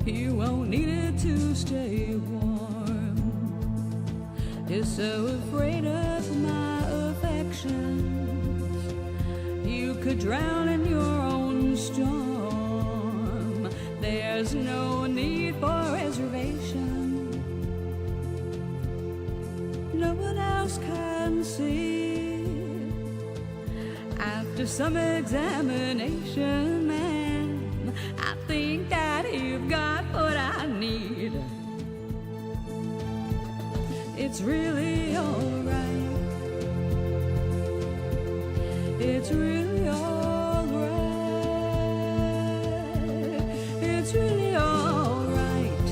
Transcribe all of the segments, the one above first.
You won't need it to stay warm. You're so afraid of my affections. You could drown in your own storm. There's no need for reservation. No one else can see. After some examination, man, I think that you've got what I need. It's really alright. It's really alright. It's really alright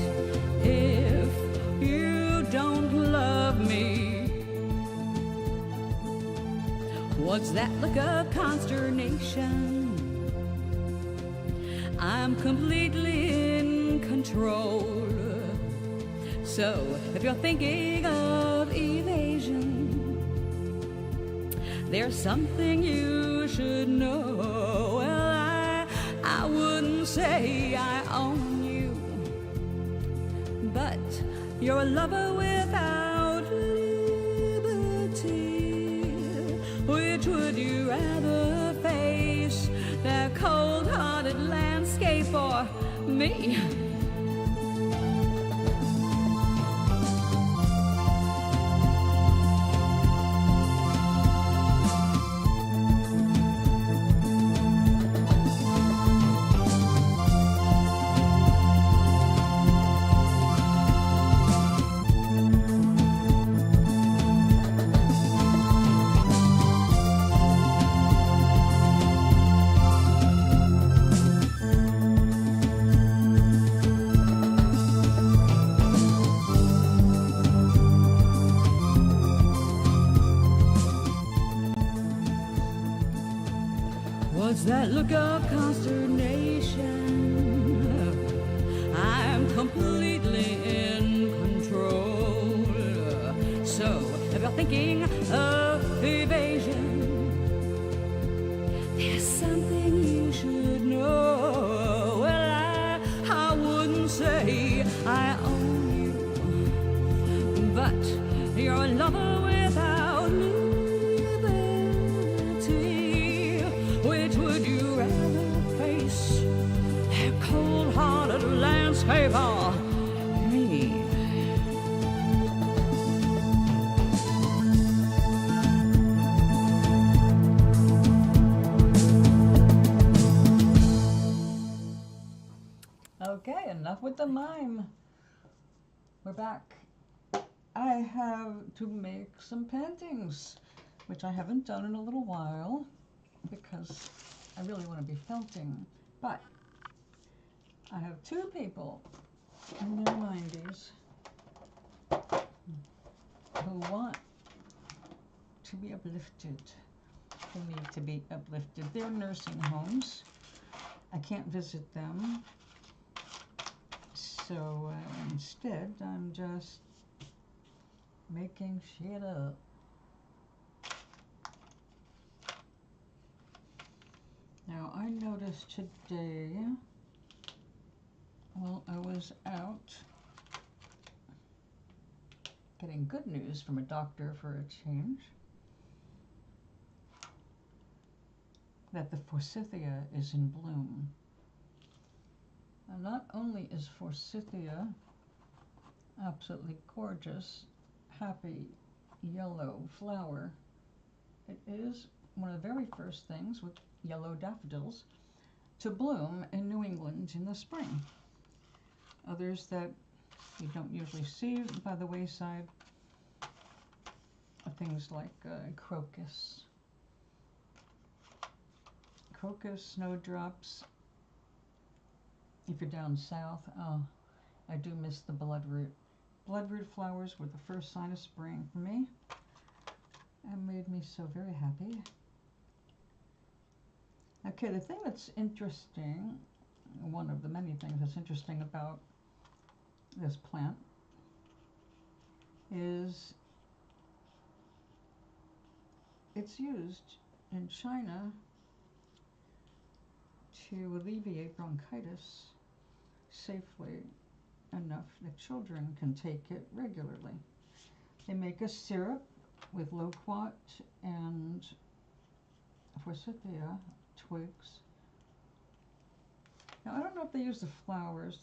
if you don't love me. What's that look of consternation? I'm completely in control. So if you're thinking of evasion, there's something you should know. Well, I wouldn't say I own you, but you're a lover without liberty. Which would you rather face, that cold-hearted landscape or me? What's that look of consternation? I'm completely in control. So if you're thinking of evasion, there's something you should know. Well, I wouldn't say I own you, but you're a lover without liberty. Which would you rather face, that cold-hearted landscape or me? Okay, enough with the mime. We're back. I have to make some paintings, which I haven't done in a little while because I really want to be felting. But I have two people in their 90s who want to be uplifted, who need to be uplifted. They're nursing homes. I can't visit them. So instead, I'm just making shit up. Now, I noticed today, while I was out getting good news from a doctor for a change, that the forsythia is in bloom. And not only is forsythia absolutely gorgeous, happy yellow flower, it is one of the very first things with yellow daffodils to bloom in New England in the spring. Others that you don't usually see by the wayside are things like crocus, snowdrops. If you're down south, oh, I do miss the bloodroot. Bloodroot flowers were the first sign of spring for me and made me so very happy. Okay, the thing that's interesting, one of the many things that's interesting about this plant is it's used in China to alleviate bronchitis safely enough that children can take it regularly. They make a syrup with loquat and forsythia twigs. Now, I don't know if they use the flowers.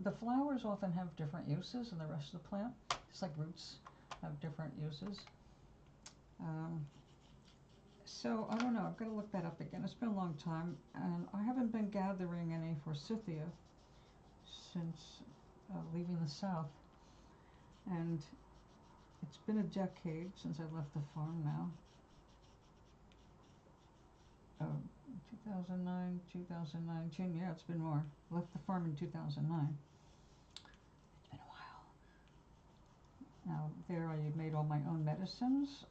The flowers often have different uses than the rest of the plant, just like roots have different uses. So, I don't know. I've got to look that up again. It's been a long time, and I haven't been gathering any forsythia since leaving the South. And it's been a decade since I left the farm now. 2009, 2019, yeah, it's been more. Left the farm in 2009. It's been a while. Now, there I made all my own medicines.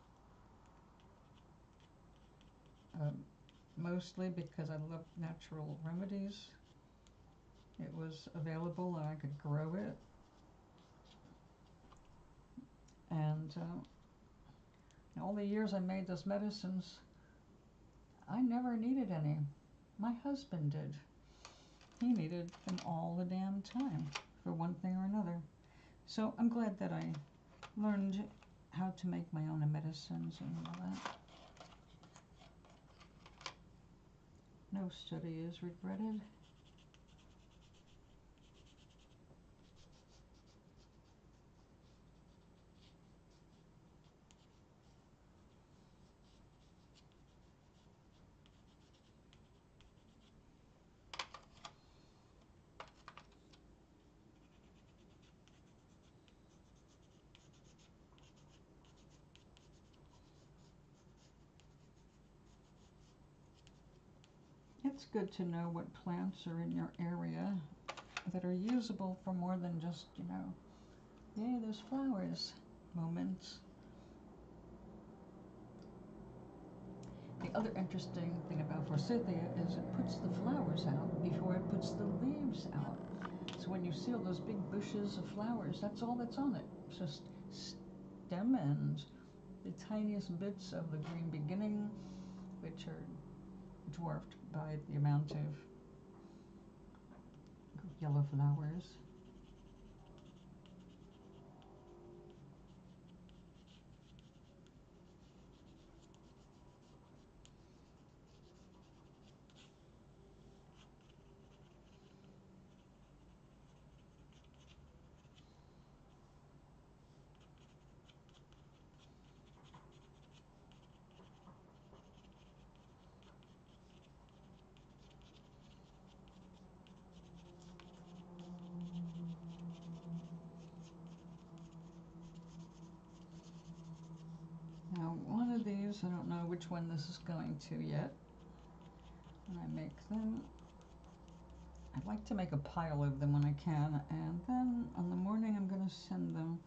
Mostly because I love natural remedies. It was available and I could grow it. And all the years I made those medicines, I never needed any. My husband did. He needed them all the damn time for one thing or another. So I'm glad that I learned how to make my own medicines and all that. No study is regretted. It's good to know what plants are in your area that are usable for more than just, yay, there's flowers moments. The other interesting thing about forsythia is it puts the flowers out before it puts the leaves out. So when you see all those big bushes of flowers, that's all that's on it. It's just stem and the tiniest bits of the green beginning, which are dwarfed by the amount of yellow flowers. Now, one of these, I don't know which one this is going to yet. When I make them, I'd like to make a pile of them when I can, and then on the morning I'm going to send them.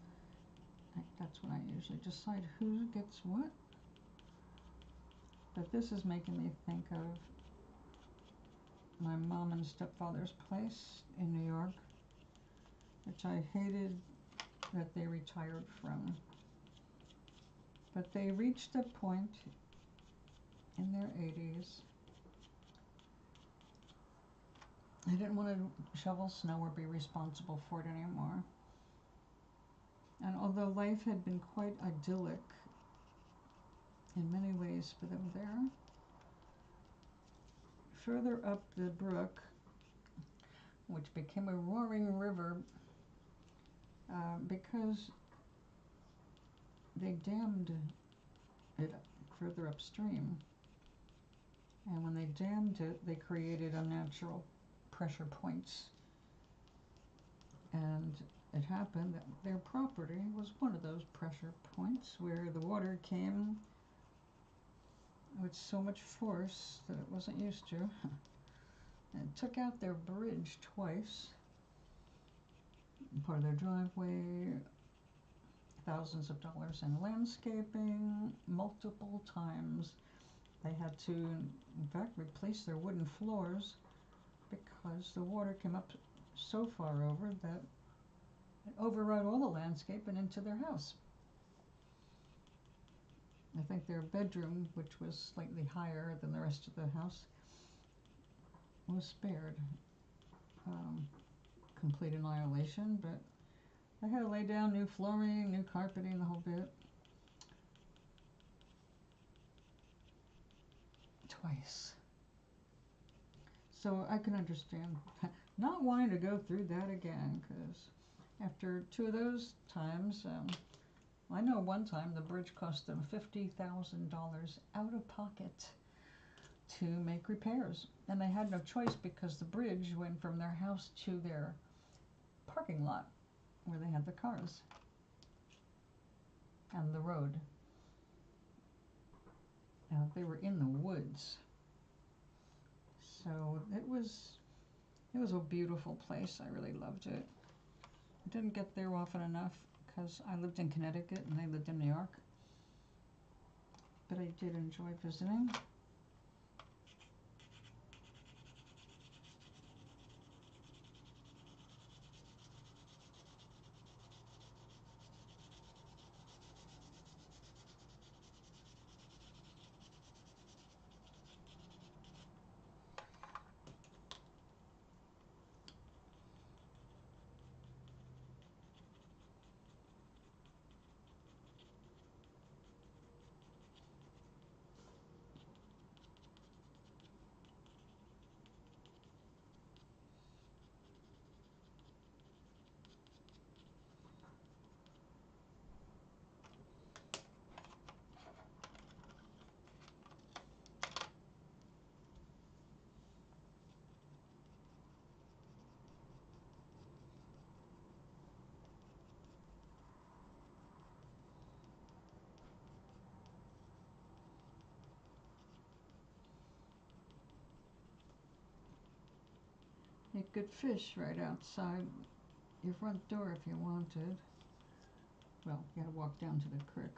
That's when I usually decide who gets what. But this is making me think of my mom and stepfather's place in New York, which I hated that they retired from. But they reached a point in their 80s. They didn't want to shovel snow or be responsible for it anymore. And although life had been quite idyllic in many ways for them there, further up the brook, which became a roaring river because they dammed it further upstream. And when they dammed it, they created unnatural pressure points. And it happened that their property was one of those pressure points where the water came with so much force that it wasn't used to. And took out their bridge twice, part of their driveway, thousands of dollars in landscaping multiple times. They had to, in fact, replace their wooden floors because the water came up so far over that it overrode all the landscape and into their house. I think their bedroom, which was slightly higher than the rest of the house, was spared complete annihilation, but they had to lay down new flooring, new carpeting, the whole bit. Twice. So I can understand not wanting to go through that again, because after 2 of those times, I know one time the bridge cost them $50,000 out of pocket to make repairs. And they had no choice because the bridge went from their house to their parking lot where they had the cars and the road. They were in the woods. So it was a beautiful place. I really loved it. I didn't get there often enough because I lived in Connecticut and they lived in New York. But I did enjoy visiting. You could fish right outside your front door if you wanted. Well, you had to walk down to the creek.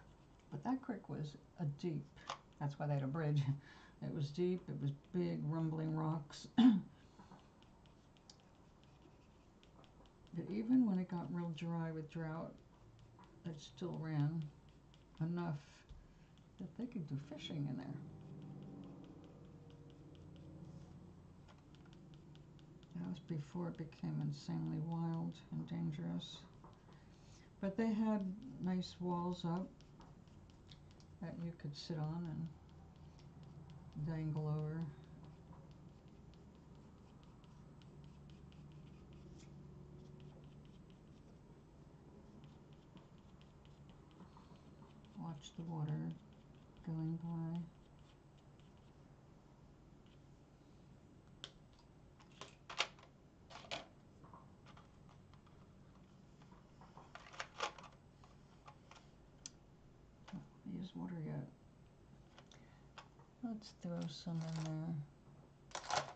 But that creek was a deep. That's why they had a bridge. It was deep, it was big, rumbling rocks. But even when it got real dry with drought, it still ran enough that they could do fishing in there. That was before it became insanely wild and dangerous. But they had nice walls up that you could sit on and dangle over. Watch the water going by. Use water yet. Let's throw some in there.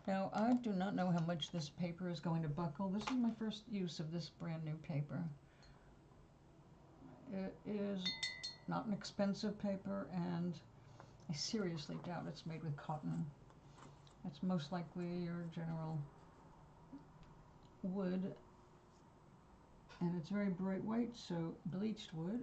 Now, I do not know how much this paper is going to buckle. This is my first use of this brand new paper. It is not an expensive paper, and I seriously doubt it's made with cotton. It's most likely your general wood, and it's very bright white, so bleached wood.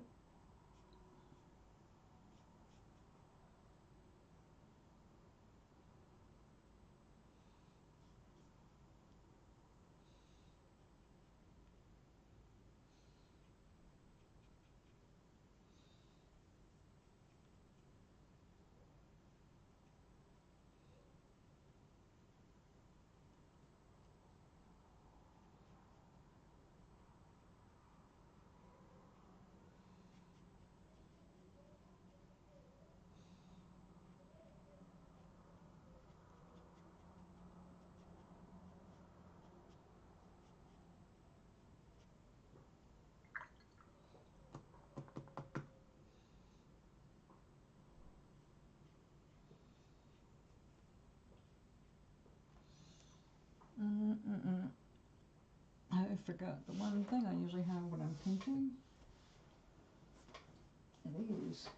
I forgot the one thing I usually have when I'm painting. these.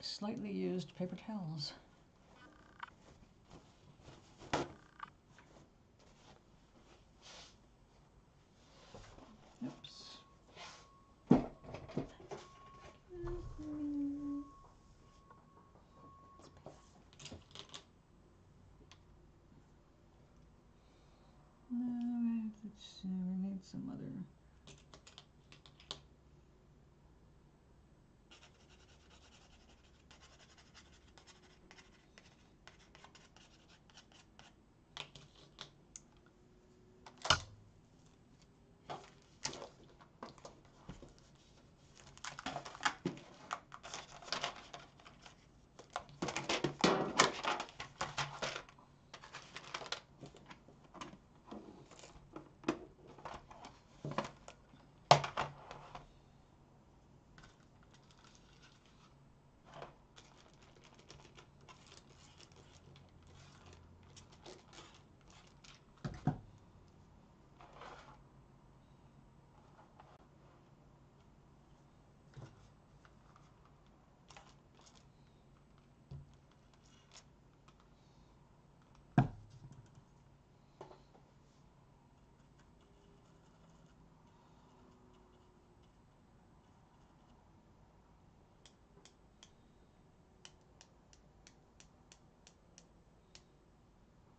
Slightly used paper towels. Oops. No, let's see, we need some other.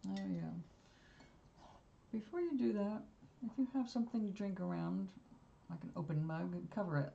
Oh yeah. Before you do that, if you have something to drink around, like an open mug, cover it.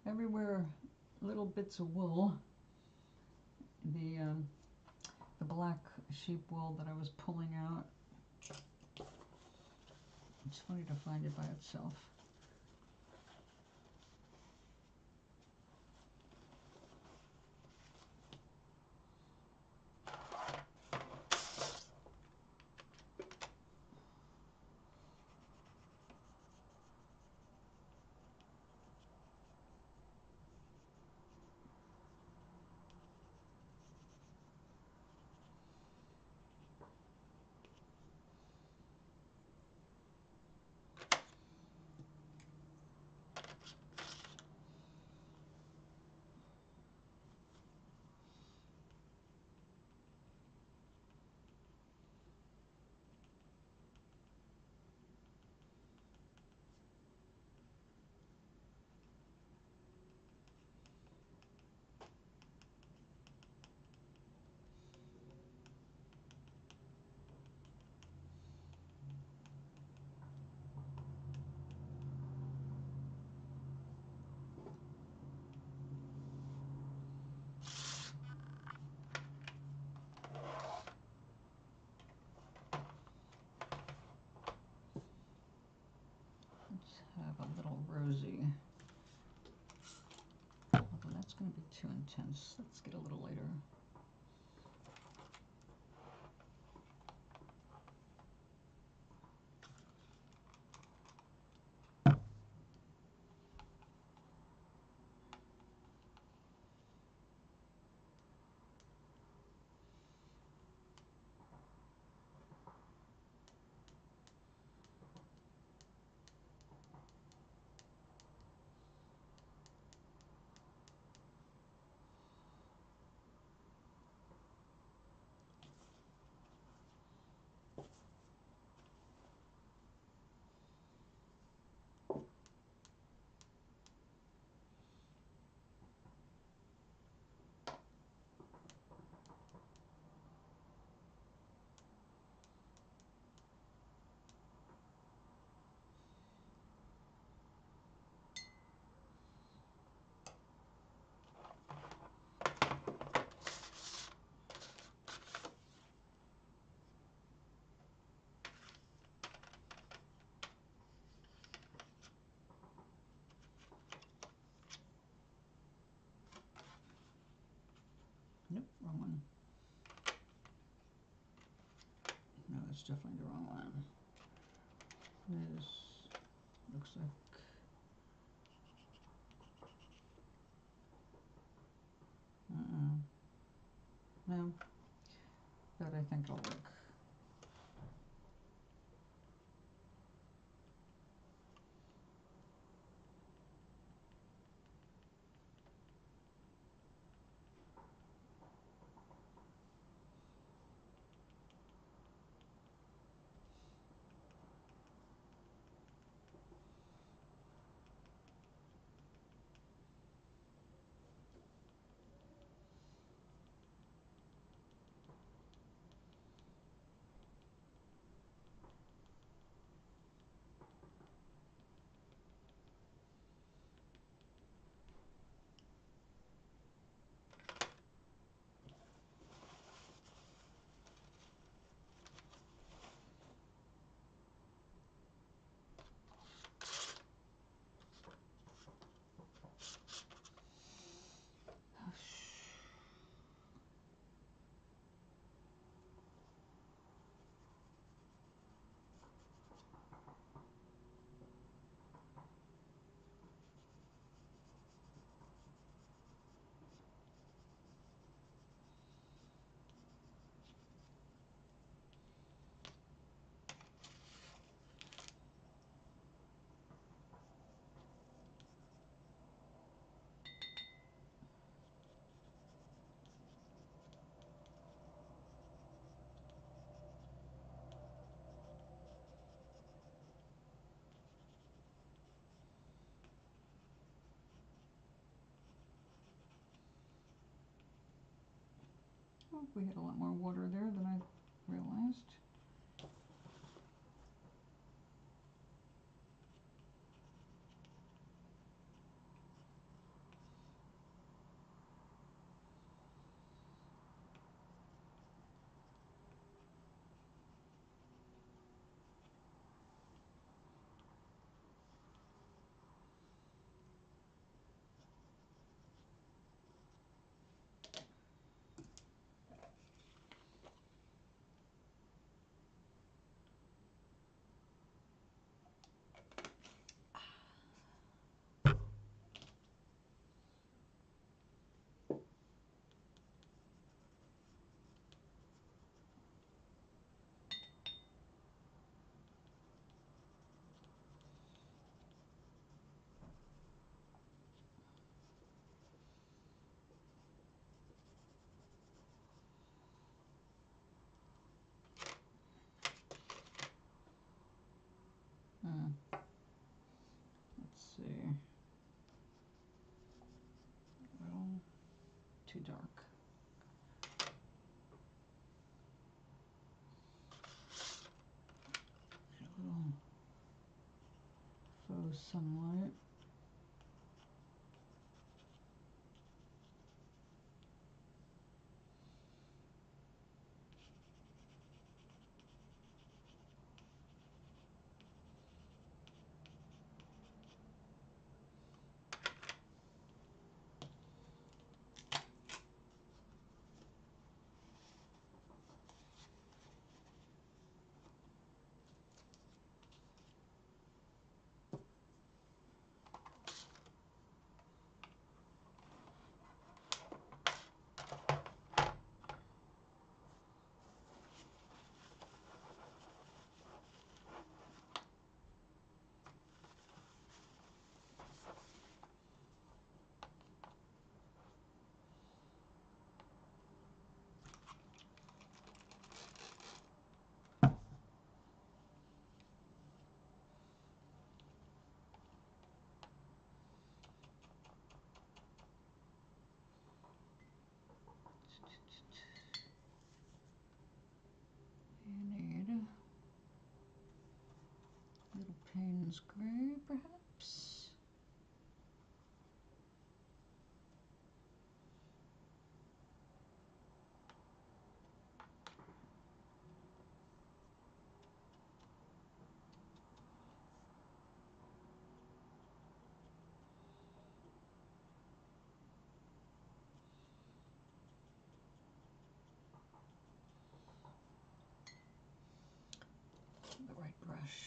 Everywhere, little bits of wool. The black sheep wool that I was pulling out. It's funny to find it by itself. Let's have a little rosy. Although that's going to be too intense. Let's get a little lighter. Nope, wrong one. No, that's definitely the wrong one. This looks like no, but I think it'll work. Oh, we had a lot more water there than I realized. Let's see. Well, too dark. A little faux sunlight. You need a little Payne's gray, perhaps. brush.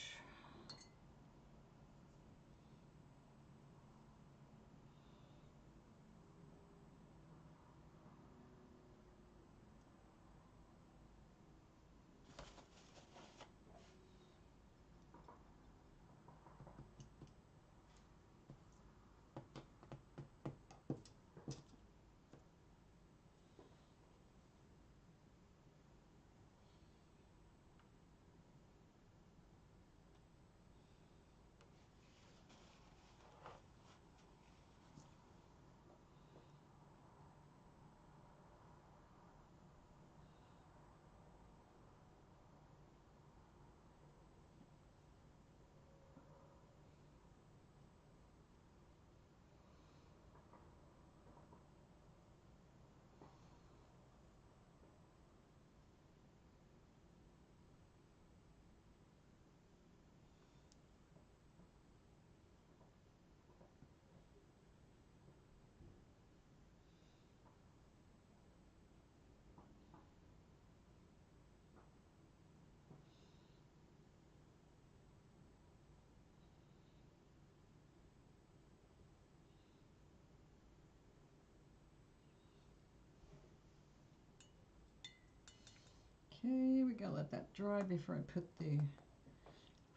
Okay, we gotta let that dry before I put the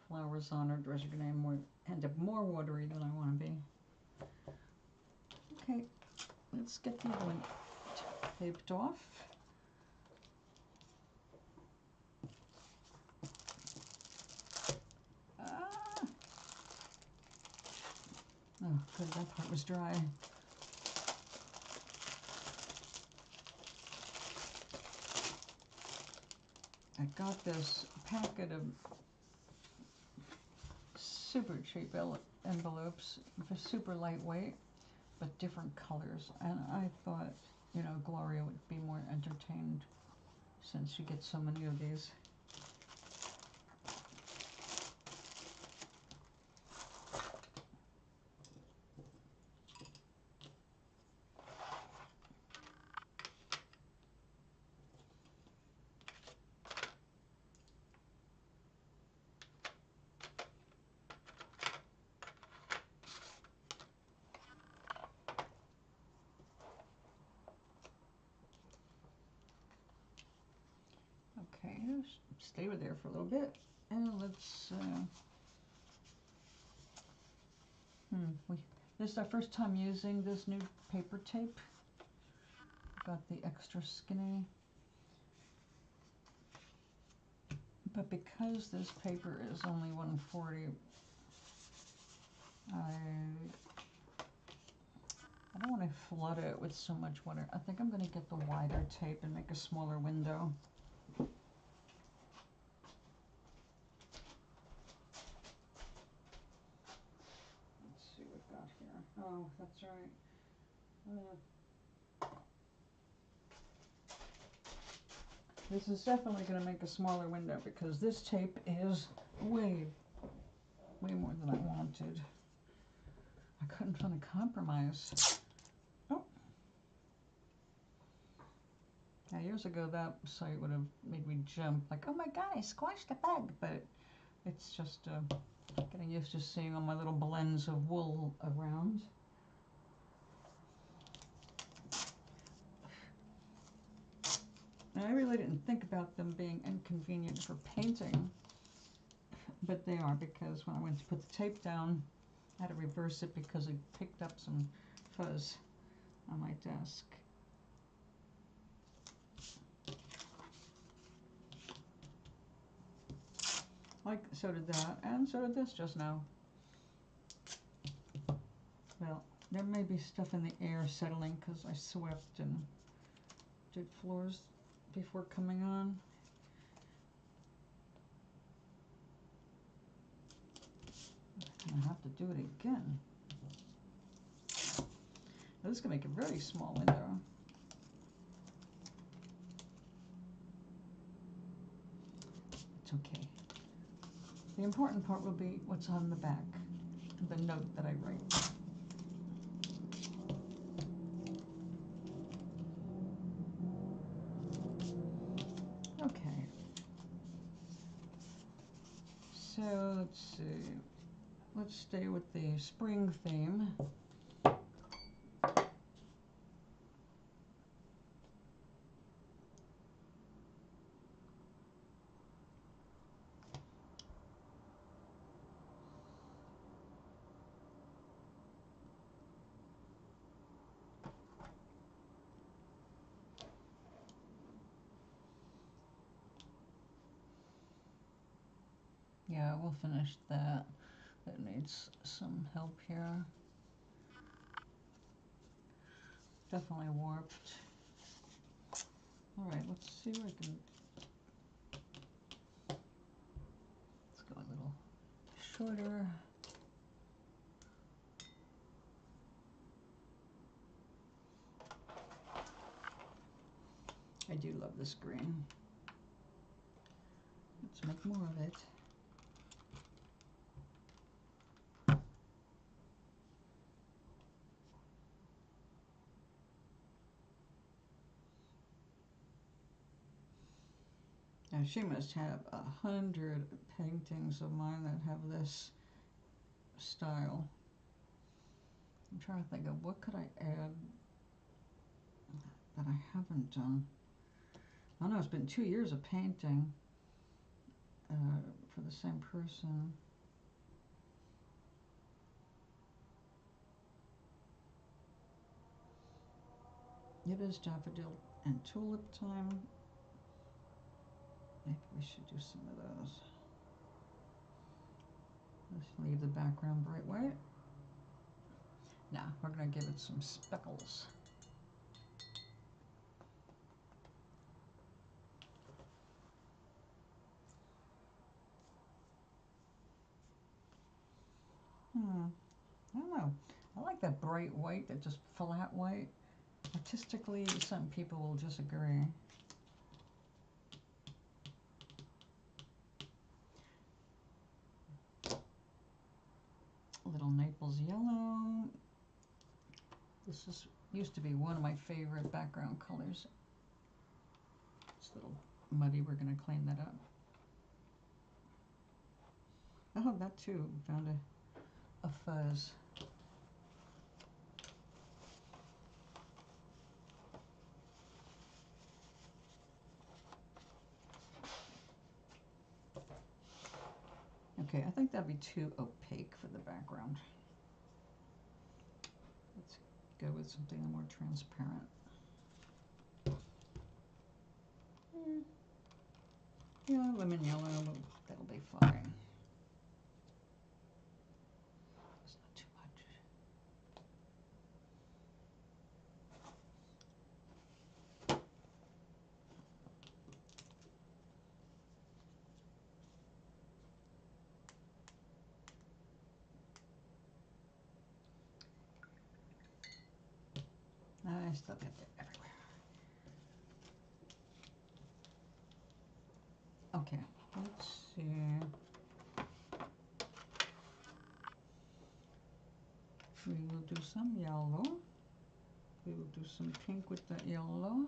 flowers on, or otherwise you're gonna end up more watery than I want to be. Okay, let's get the other one taped off. Oh, good, that part was dry. I got this packet of super cheap envelopes, super lightweight, but different colors. And I thought, you know, Gloria would be more entertained since she gets so many of these. Okay, stay with there for a little bit, and let's. This is our first time using this new paper tape. Got the extra skinny, but because this paper is only 140, I don't want to flood it with so much water. I think I'm going to get the wider tape and make a smaller window. Let's see what we've got here. Oh, that's right. This is definitely going to make a smaller window because this tape is way more than I wanted. I couldn't find a compromise. Oh. Now, years ago, that site would have made me jump, like, oh my god, I squashed a bug, but it's just getting used to seeing all my little blends of wool around. And I really didn't think about them being inconvenient for painting, but they are, because when I went to put the tape down, I had to reverse it because it picked up some fuzz on my desk. Like, so did that, and so did this just now. Well, there may be stuff in the air settling because I swept and did floors before coming on. I'm gonna have to do it again. Now, this is gonna make a very small window. It's okay. The important part will be what's on the back, the note that I write. Okay. So let's see. Let's stay with the spring theme. Yeah, we'll finish that. That needs some help here. Definitely warped. All right, let's see where I can. Let's go a little shorter. I do love this green. Let's make more of it. Now she must have 100 paintings of mine that have this style. I'm trying to think of what could I add that I haven't done. I don't know, it's been 2 years of painting for the same person. It is daffodil and tulip time. Maybe we should do some of those. Let's leave the background bright white. Now we're going to give it some speckles. I don't know. I like that bright white, that just flat white. Artistically, some people will disagree. A little Naples yellow. This used to be one of my favorite background colors. It's a little muddy. We're going to clean that up. Oh, that too. Found a fuzz. Okay, I think that'd be too opaque for the background. Let's go with something more transparent. Yeah, lemon yellow, that'll be fine. It's not too much. I still get it everywhere. Okay, let's see. We will do some yellow. We will do some pink with the yellow.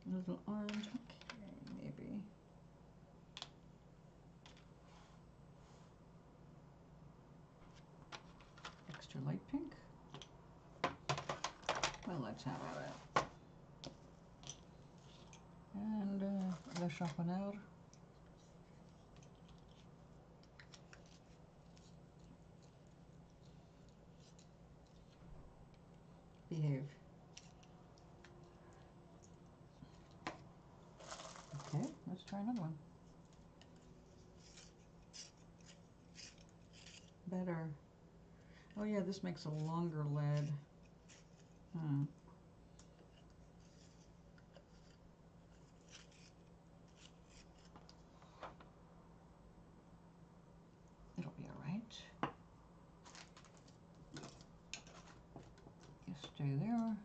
A little orange, okay, maybe. Extra light pink. Well, let's have it. And le champignons. Behave. Okay, let's try another one. Better. Oh yeah, this makes a longer lead. It'll be all right. You stay there.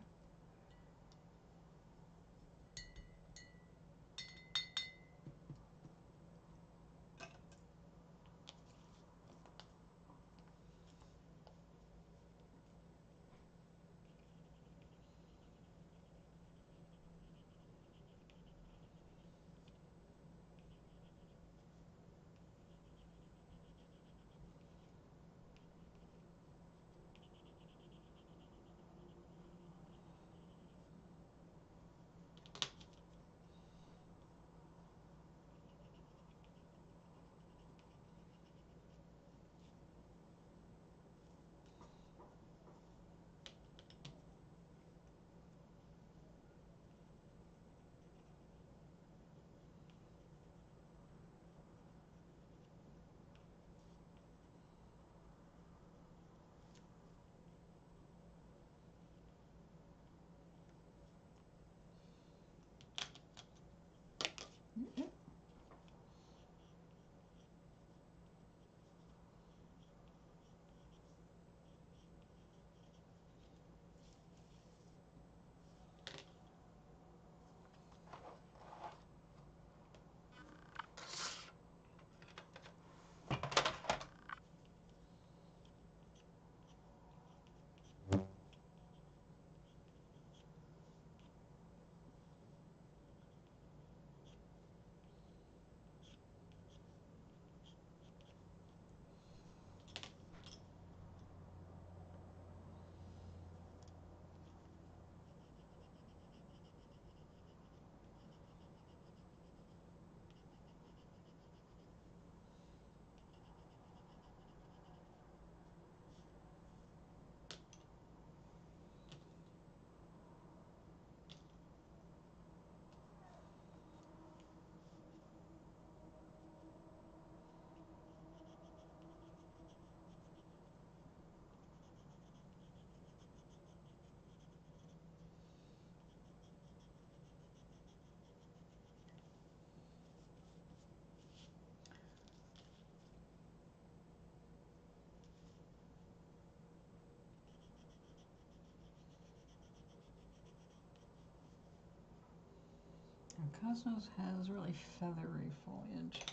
Cosmos has really feathery foliage. Let's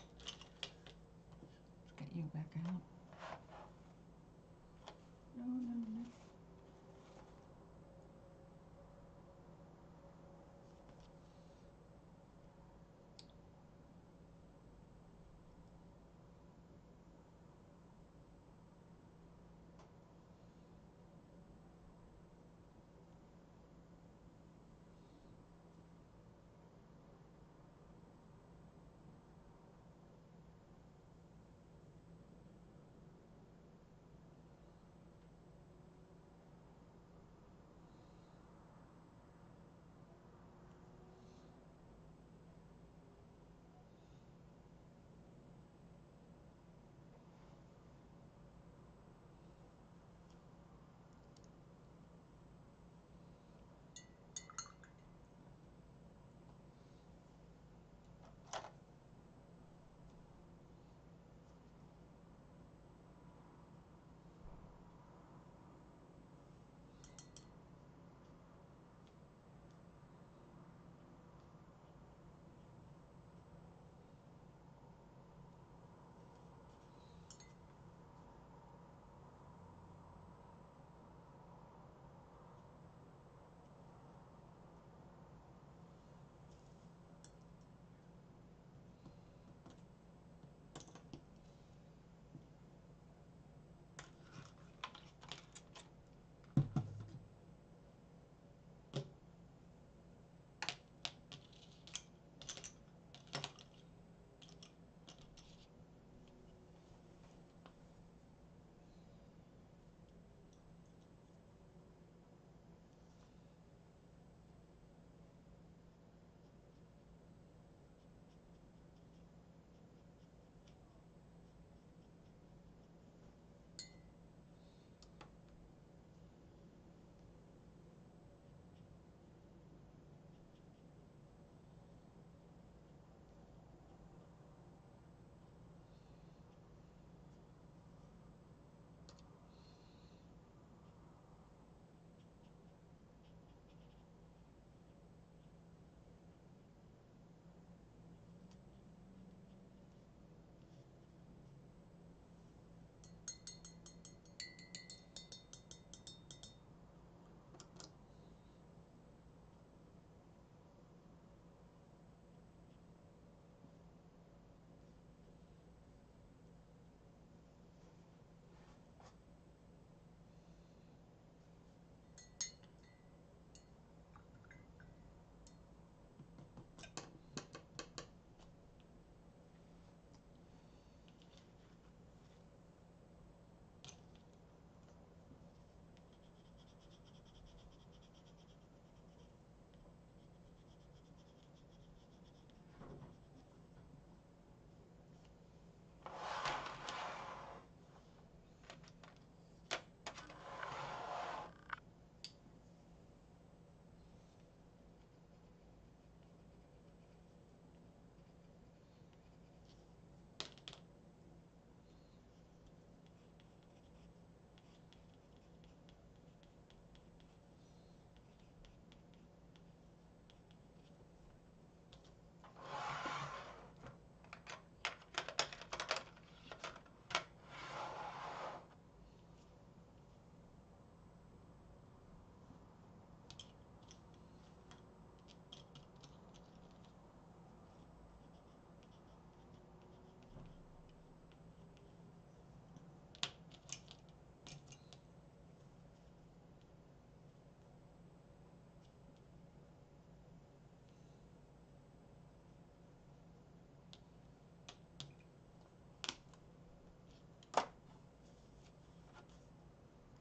get you back out. No, no, no.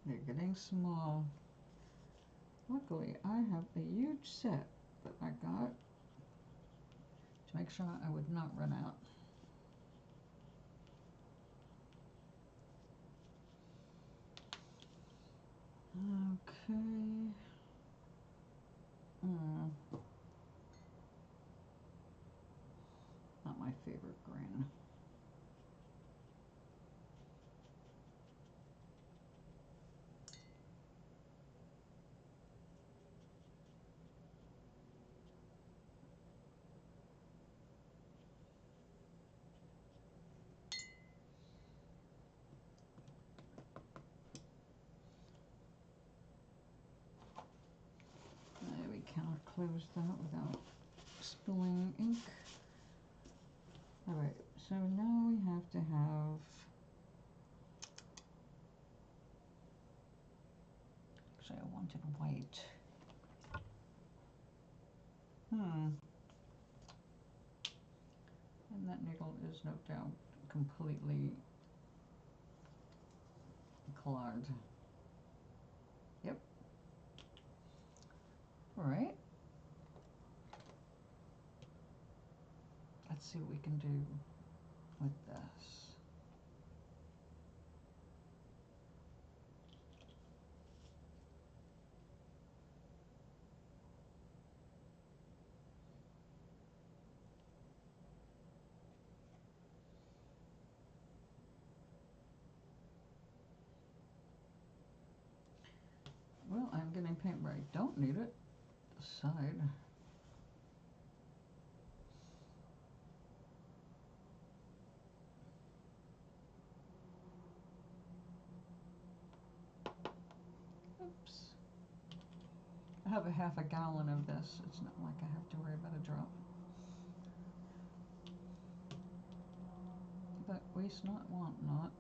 They're getting small. Luckily, I have a huge set that I got to make sure I would not run out. Okay. Not my favorite green. close that without spilling ink. Alright, so now we have to have, actually I wanted white. And that nickel is no doubt completely clogged. Yep. Alright. Let's see what we can do with this. Well, I'm getting paint where I don't need it. The side. Oops. I have a half a gallon of this. It's not like I have to worry about a drop. But waste not, want not.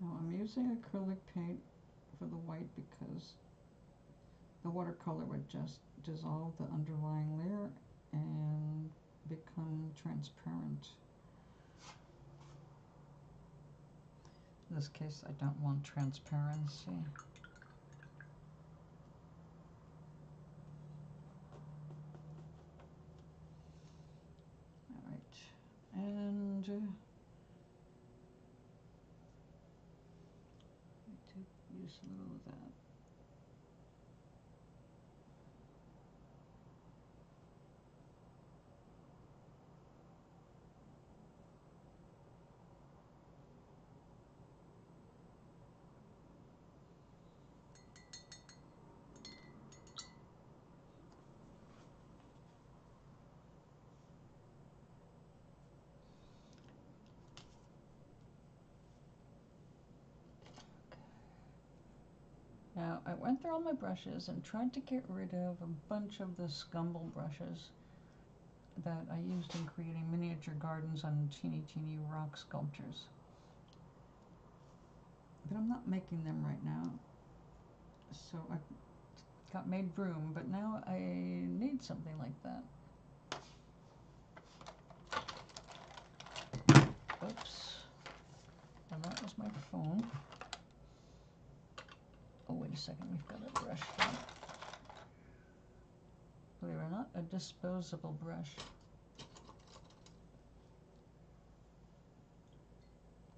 Now I'm using acrylic paint for the white because the watercolor would just dissolve the underlying layer and become transparent. In this case, I don't want transparency. All right, and to use a little of that. Now, I went through all my brushes and tried to get rid of a bunch of the scumble brushes that I used in creating miniature gardens on teeny rock sculptures. But I'm not making them right now. So I got made room, but now I need something like that. Oops. And that was my phone. Oh, wait a second, we've got a brush here. Believe it or not, a disposable brush.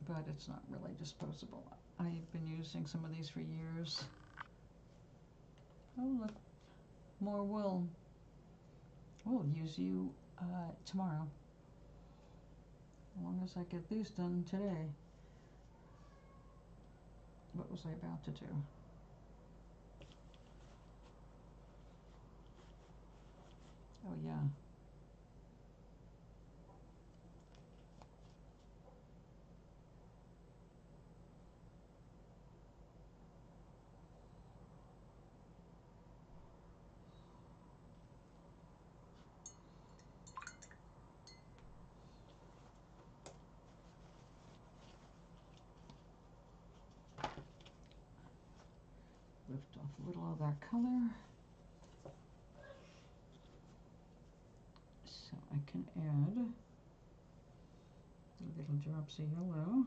But it's not really disposable. I've been using some of these for years. Oh, look, more wool. We'll use you tomorrow. As long as I get these done today. What was I about to do? Oh, yeah. Lift off a little of that color. So I can add little drops of yellow.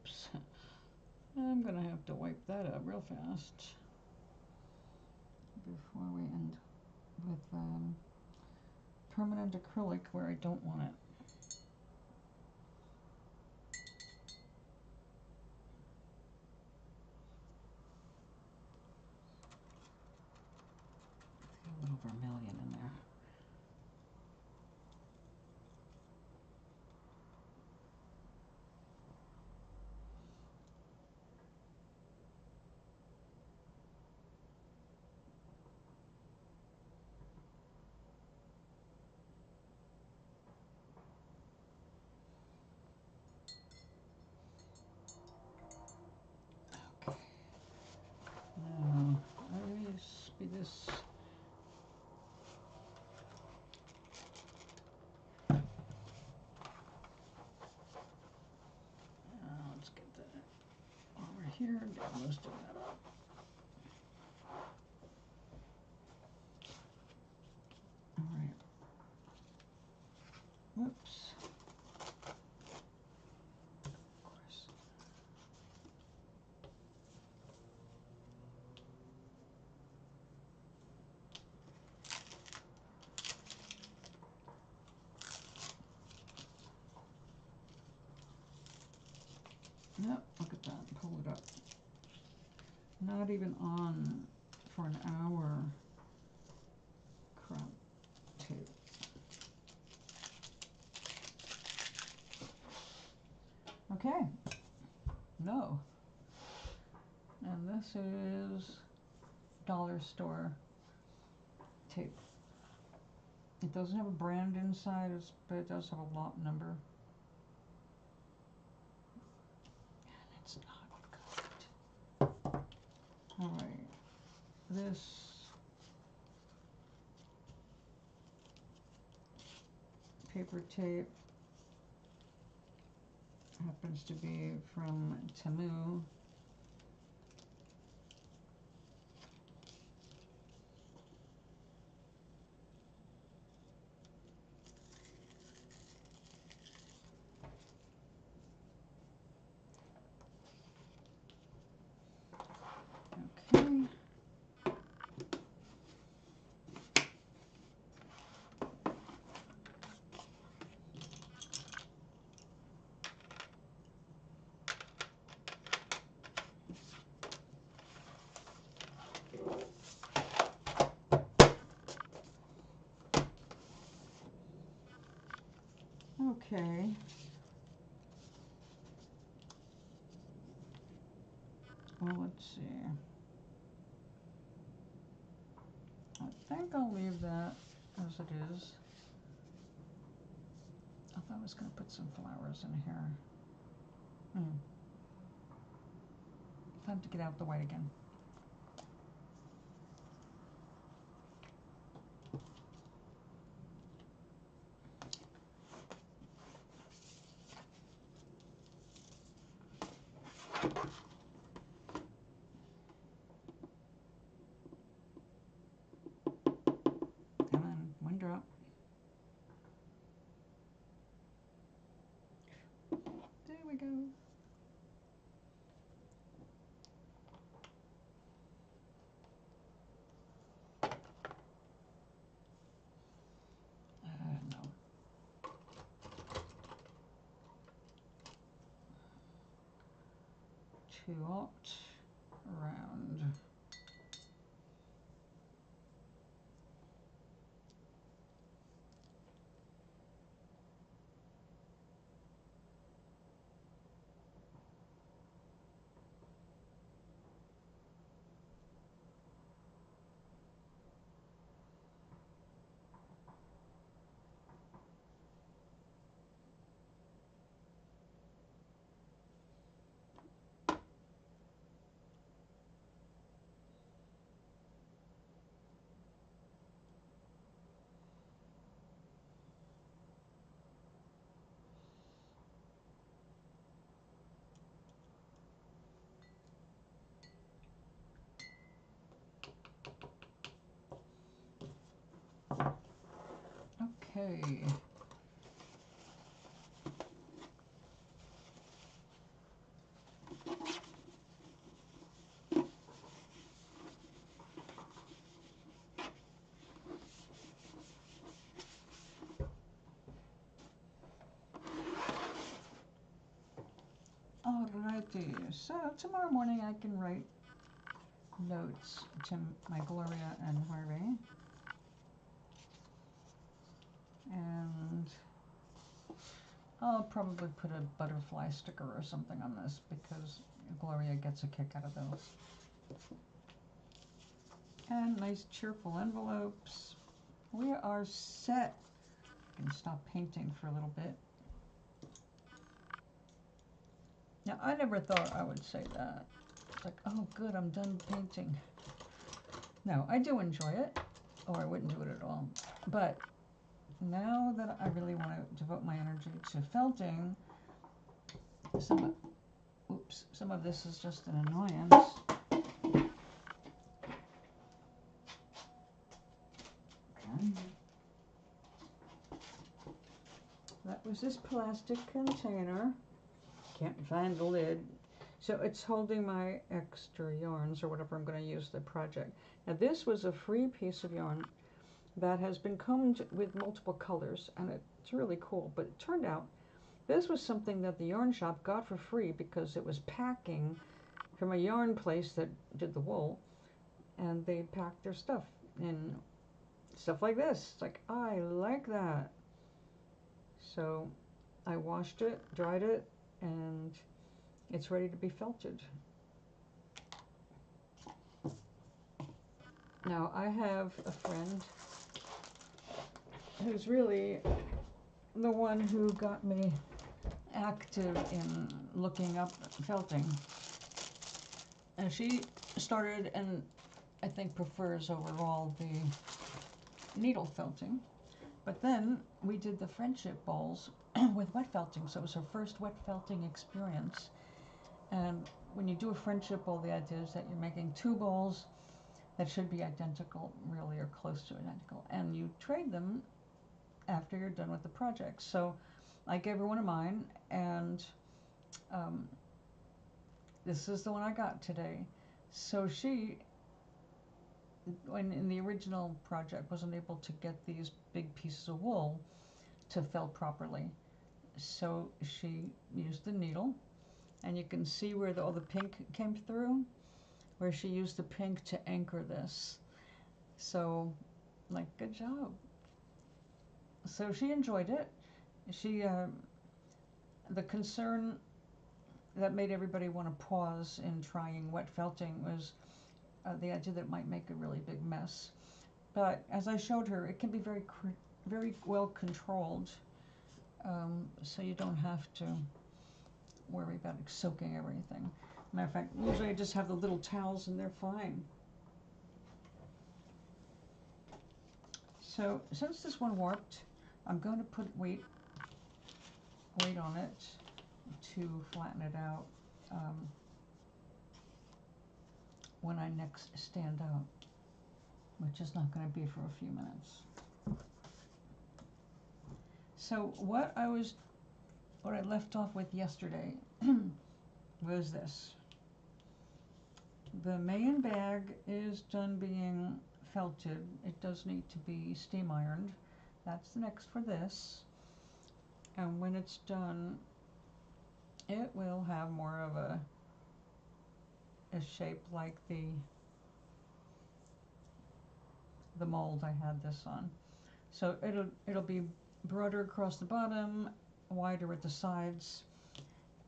Whoops. I'm going to have to wipe that up real fast before we end with permanent acrylic where I don't want it. A little vermilion in there. Now, I speed this. Let's get that over here and get most of that up. All right. Whoops. Of course. Yep, look at that. Pull it up. Not even on for an hour. Crop tape. Okay. No. And this is dollar store tape. It doesn't have a brand inside, but it does have a lot number. And it's not good. All right. This paper tape happens to be from Temu. Okay. Okay. Well, let's see. I think I'll leave that as it is. I thought I was going to put some flowers in here. Time to get out the white again. Come on, one drop. There we go. No. Too hot. Around. Okay. alrighty. So tomorrow morning I can write notes to my Gloria and Harvey. And I'll probably put a butterfly sticker or something on this because Gloria gets a kick out of those. And nice cheerful envelopes. We are set. I can stop painting for a little bit. Now, I never thought I would say that. It's like, oh, good, I'm done painting. No, I do enjoy it, or I wouldn't do it at all. But now that I really want to devote my energy to felting, some of this is just an annoyance. Okay. That was this plastic container. Can't find the lid. So it's holding my extra yarns or whatever I'm going to use the project. Now this was a free piece of yarn that has been combed with multiple colors, and it's really cool. But it turned out this was something that the yarn shop got for free because it was packing from a yarn place that did the wool, and they packed their stuff in stuff like this. It's like, I like that. So I washed it, dried it, and it's ready to be felted. Now I have a friend who's really the one who got me active in looking up felting. And she started, and I think prefers overall the needle felting. But then we did the friendship bowls with wet felting, so it was her first wet felting experience. And when you do a friendship bowl, the idea is that you're making two bowls that should be identical, really, or close to identical, and you trade them after you're done with the project. So I gave her one of mine, and this is the one I got today. So she, when in the original project, wasn't able to get these big pieces of wool to felt properly. So she used the needle, and you can see where all the pink came through, where she used the pink to anchor this. So, like, good job. So she enjoyed it. She, the concern that made everybody want to pause in trying wet felting was the idea that it might make a really big mess. But as I showed her, it can be very well controlled, so you don't have to worry about soaking everything. Matter of fact, usually I just have the little towels and they're fine. So since this one warped, I'm going to put weight on it to flatten it out when I next stand up, which is not going to be for a few minutes. So what I left off with yesterday was this. The main bag is done being felted. It does need to be steam ironed. That's the next for this. And when it's done, it will have more of a shape like the mold I had this on. So it'll be broader across the bottom, wider at the sides,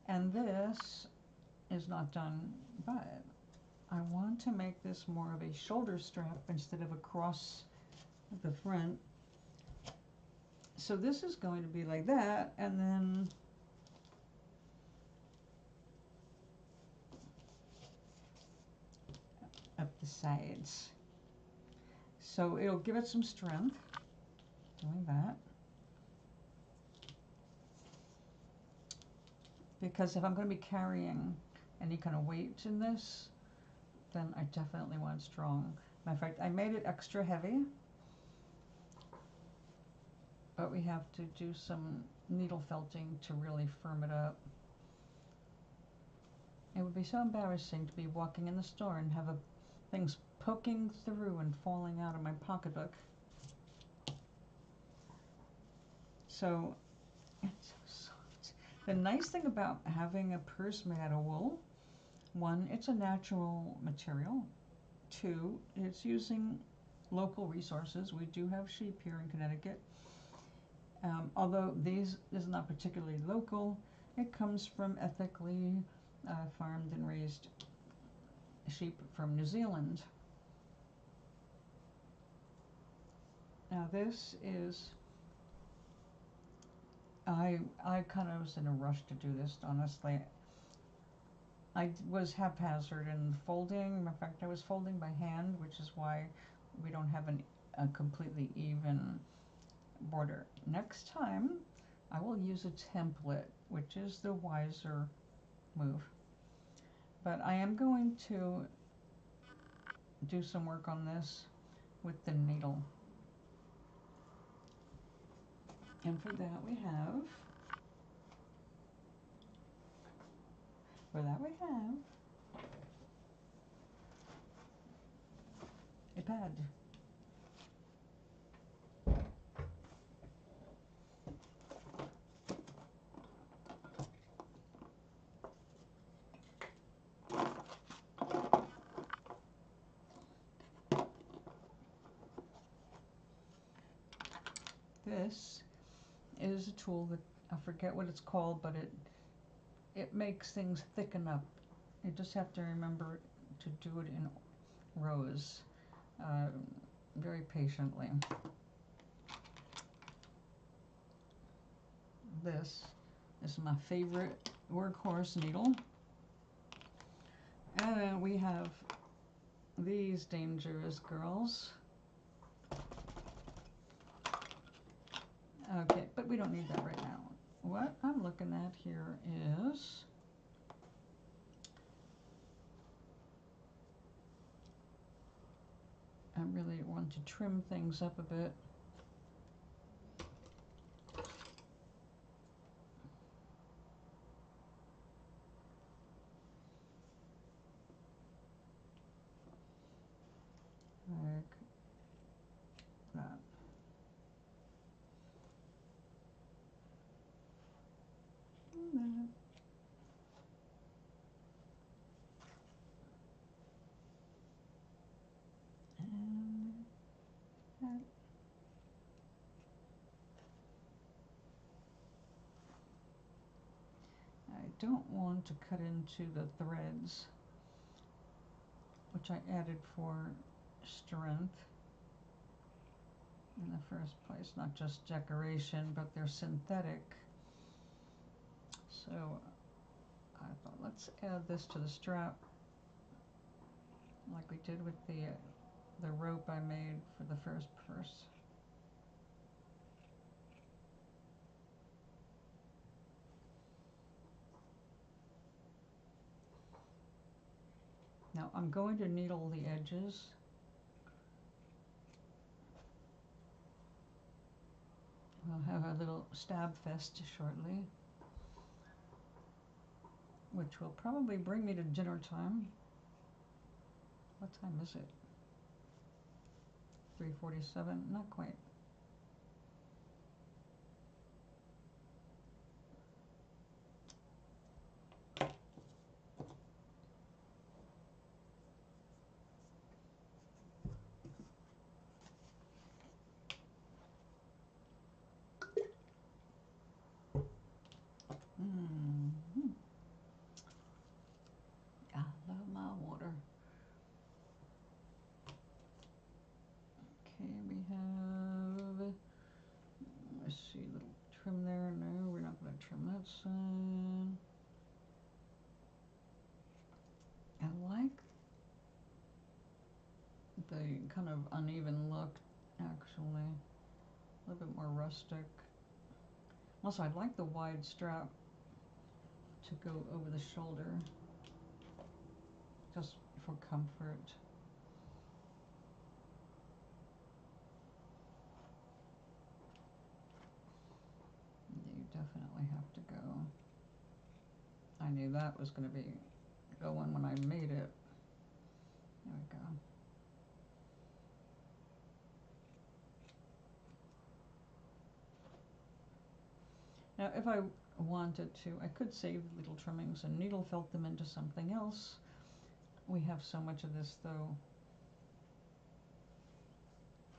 and this is not done, but I want to make this more of a shoulder strap instead of across the front. So this is going to be like that, and then up the sides. So it'll give it some strength, doing that. Because if I'm going to be carrying any kind of weight in this, then I definitely want it strong. Matter of fact, I made it extra heavy, but we have to do some needle felting to really firm it up. It would be so embarrassing to be walking in the store and have things poking through and falling out of my pocketbook. So it's so soft. The nice thing about having a purse made out of wool, one, it's a natural material. Two, it's using local resources. We do have sheep here in Connecticut. Although this is not particularly local, it comes from ethically farmed and raised sheep from New Zealand. Now this is, I kind of was in a rush to do this, honestly. I was haphazard in folding. In fact, I was folding by hand, which is why we don't have a completely even border. Next time, I will use a template, which is the wiser move. But I am going to do some work on this with the needle. And for that we have a pad. This is a tool that I forget what it's called, but it makes things thicken up. You just have to remember to do it in rows, very patiently. This is my favorite workhorse needle. And then we have these dangerous girls. Okay, but we don't need that right now. What I'm looking at here is I really want to trim things up a bit. Like that. And that. I don't want to cut into the threads, which I added for strength in the first place, not just decoration, but they're synthetic. So I thought, let's add this to the strap, like we did with the rope I made for the first purse. Now I'm going to needle the edges. We'll have a little stab fest shortly, which will probably bring me to dinner time. What time is it? 3:47? Not quite. I love my water. Okay, we have, let's see, a little trim there. No, we're not going to trim that side. I like the kind of uneven look, actually. A little bit more rustic. Also, I'd like the wide strap to go over the shoulder, just for comfort. You definitely have to go. I knew that was going to be going when I made it. There we go. Now, if I wanted to, I could save the little trimmings and needle felt them into something else. We have so much of this though.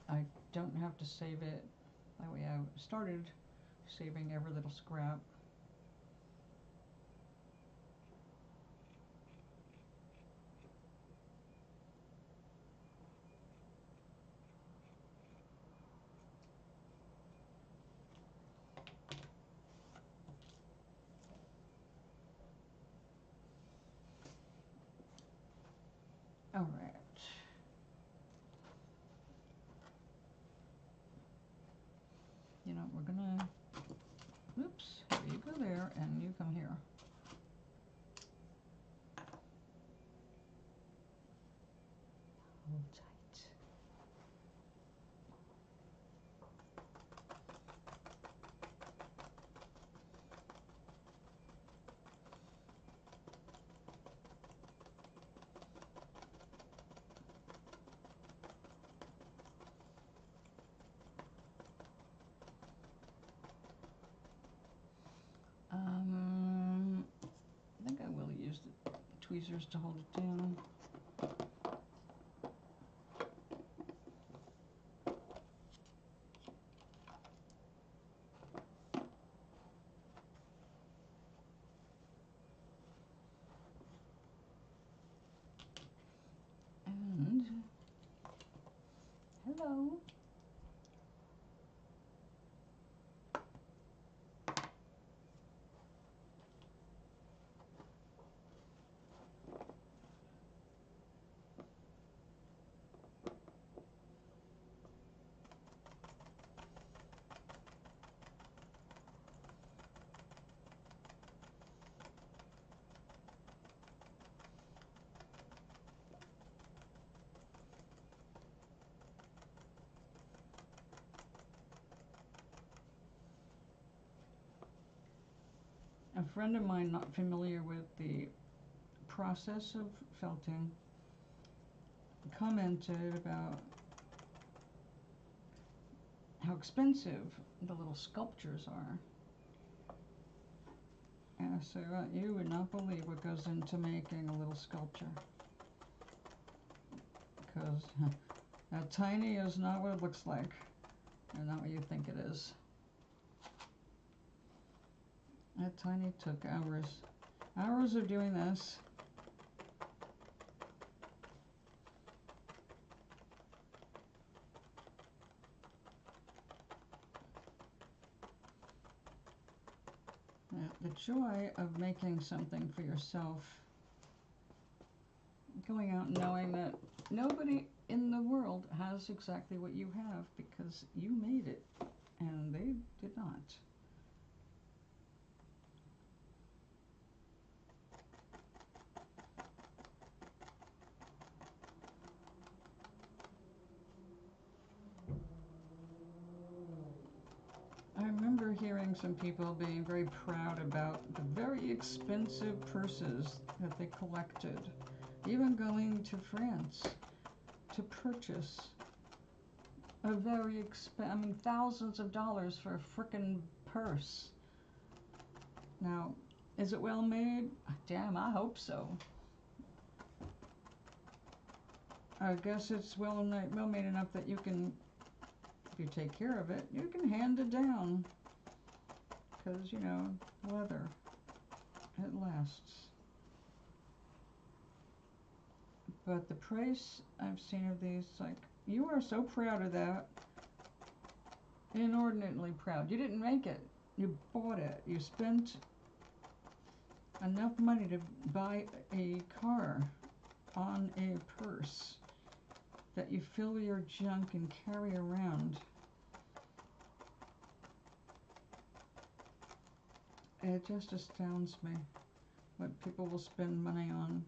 I don't have to save it. That way I started saving every little scrap. All right. You know, we're gonna, oops, here you go there, and you come here. Hold tight. I think I will use the tweezers to hold it down. And hello. A friend of mine not familiar with the process of felting commented about how expensive the little sculptures are. And I said, well, you would not believe what goes into making a little sculpture. Because that tiny is not what it looks like, and not what you think it is. That tiny took hours. Hours of doing this. The joy of making something for yourself, going out knowing that nobody in the world has exactly what you have because you made it and they did not. I remember hearing some people being very proud about the very expensive purses that they collected, even going to France to purchase a very thousands of dollars for a frickin' purse. Now, is it well made? Damn, I hope so. I guess it's well made enough that you can, if you take care of it, you can hand it down. Because, you know, leather, it lasts. But the price I've seen of these, like, you are so proud of that. Inordinately proud. You didn't make it. You bought it. You spent enough money to buy a car on a purse that you fill your junk and carry around. It just astounds me what people will spend money on.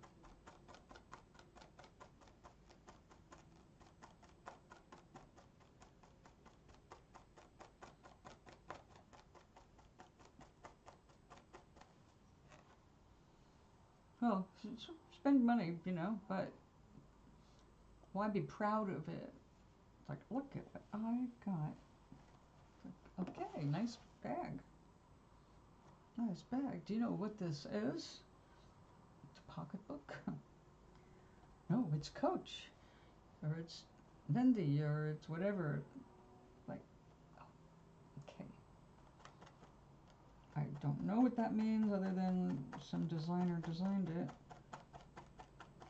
Well, spend money, you know, but why be proud of it? It's like, look at what I got. It's like, okay, nice bag. Nice bag. Do you know what this is? It's a pocketbook? No, it's Coach. Or it's Lindy, or it's whatever. Like, okay. I don't know what that means other than some designer designed it.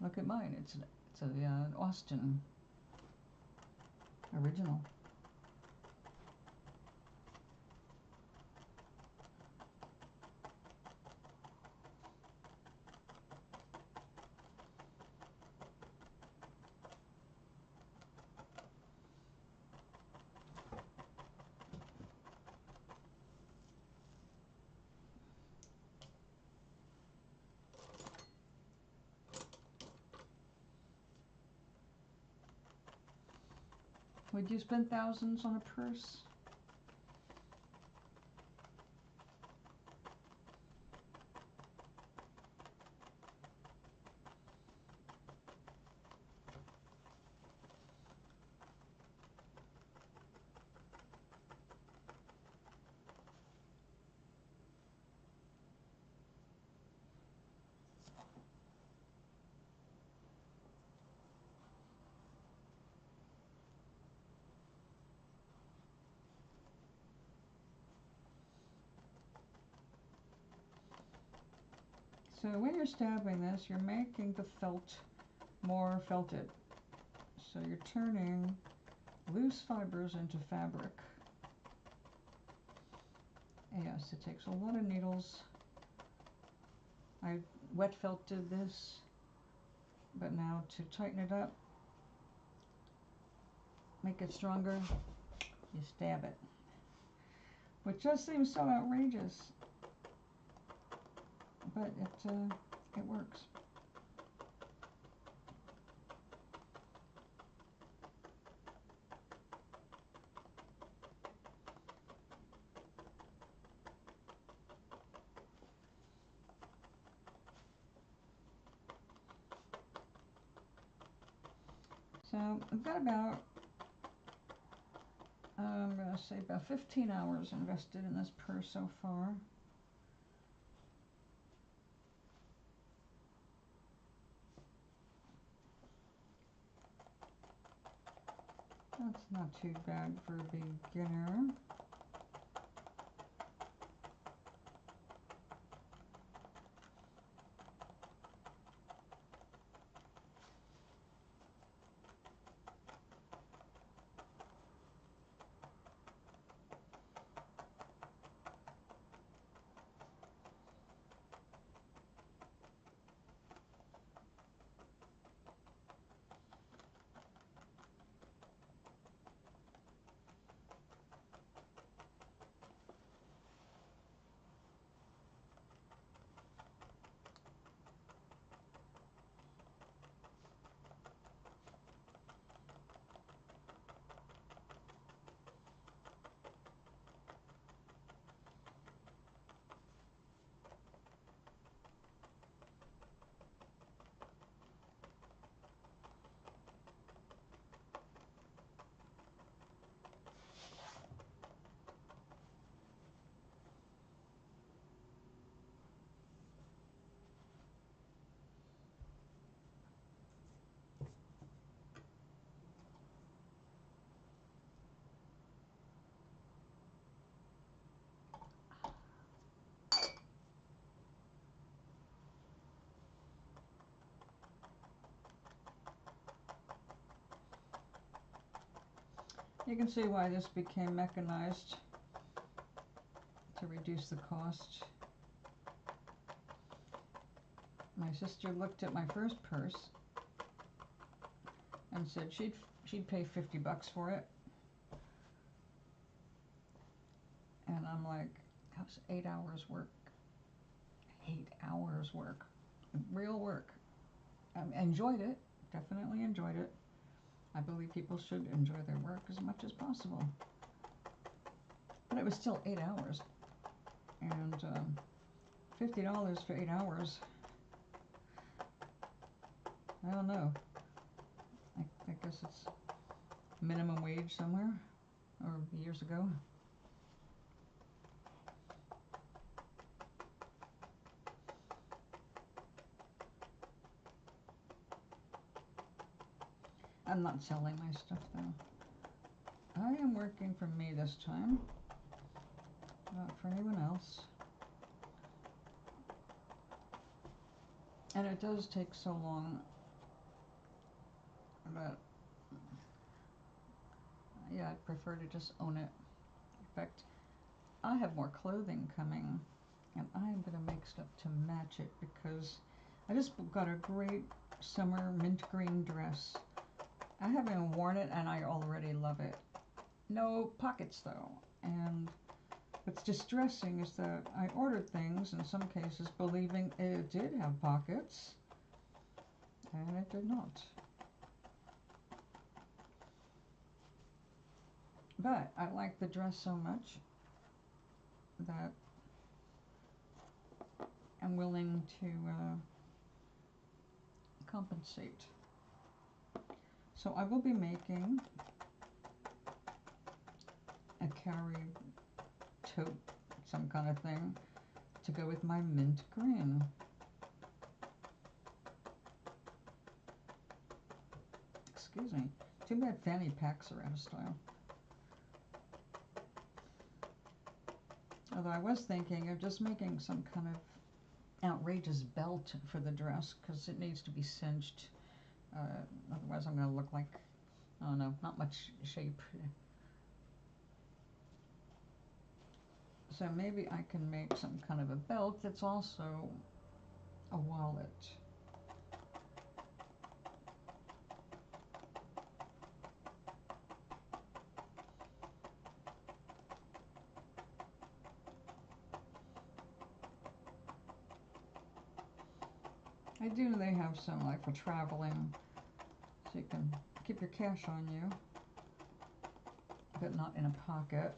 Look at mine. It's an Austin original. Would you spend thousands on a purse? So when you're stabbing this, you're making the felt more felted. So you're turning loose fibers into fabric. Yes, it takes a lot of needles. I wet felted this, but now to tighten it up, make it stronger, you stab it. Which just seems so outrageous, but it works. So I've got about, I'm going to say about 15 hours invested in this purse so far. That's not too bad for a beginner. You can see why this became mechanized, to reduce the cost. My sister looked at my first purse and said she'd pay $50 for it. And I'm like, that was 8 hours work. 8 hours work. Real work. I enjoyed it. Definitely enjoyed it. I believe people should enjoy their work as much as possible. But it was still 8 hours. And $50 for 8 hours. I don't know. I guess it's minimum wage somewhere, or years ago. I'm not selling my stuff though. I am working for me this time, not for anyone else. And it does take so long, but yeah, I'd prefer to just own it. In fact, I have more clothing coming, and I'm going to make stuff to match it because I just got a great summer mint green dress. I haven't worn it, and I already love it. No pockets, though. And what's distressing is that I ordered things, in some cases, believing it did have pockets, and it did not. But I like the dress so much that I'm willing to compensate. So I will be making a carry tote, some kind of thing, to go with my mint green. Excuse me. Too bad fanny packs are out of style. Although I was thinking of just making some kind of outrageous belt for the dress because it needs to be cinched. Otherwise I'm going to look like, I don't know, not much shape. So maybe I can make some kind of a belt that's also a wallet. I do know they have some like for traveling, so you can keep your cash on you, but not in a pocket.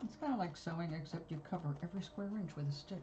It's kind of like sewing, except you cover every square inch with a stitch.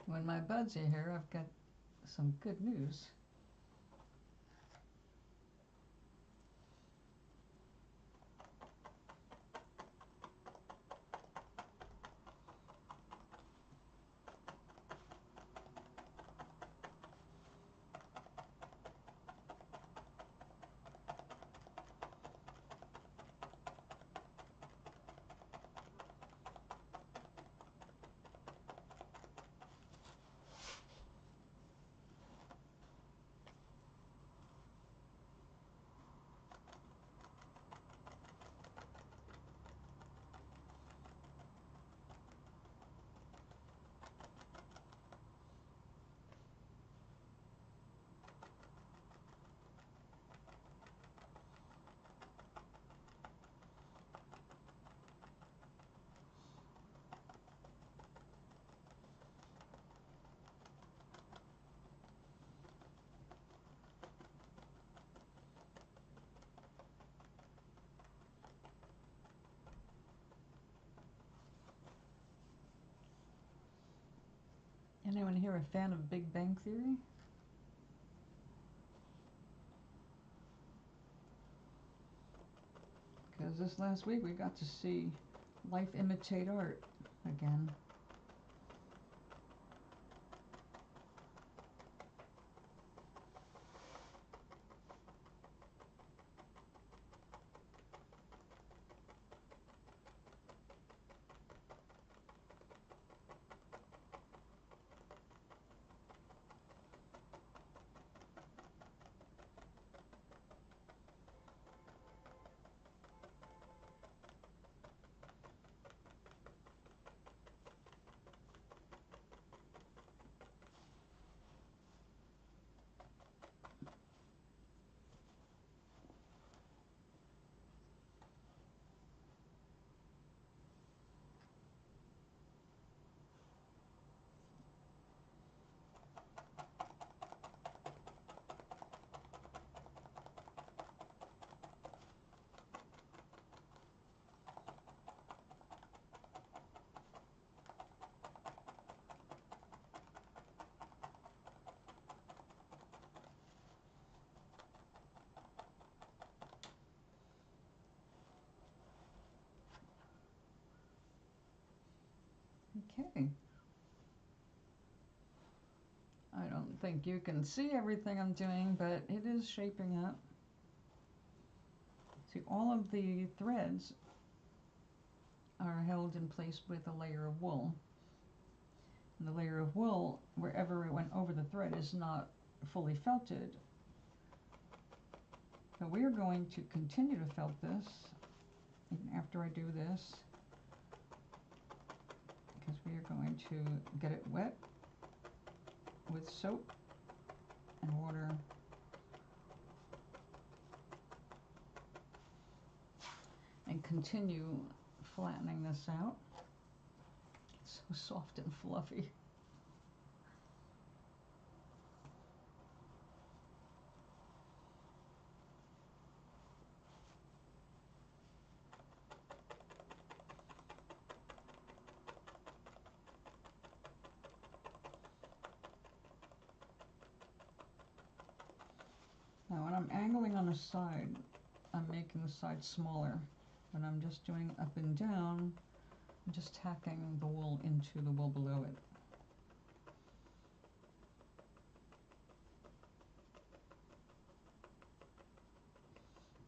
When my buds are here, I've got some good news. Anyone here a fan of Big Bang Theory? Because this last week we got to see life imitate art again. Okay. I don't think you can see everything I'm doing, but it is shaping up. See, all of the threads are held in place with a layer of wool. And the layer of wool, wherever it went over the thread, is not fully felted. So we are going to continue to felt this even after I do this, because we are going to get it wet with soap and water and continue flattening this out. It's so soft and fluffy. Now when I'm angling on a side, I'm making the side smaller. When I'm just doing up and down, I'm just tacking the wool into the wool below it.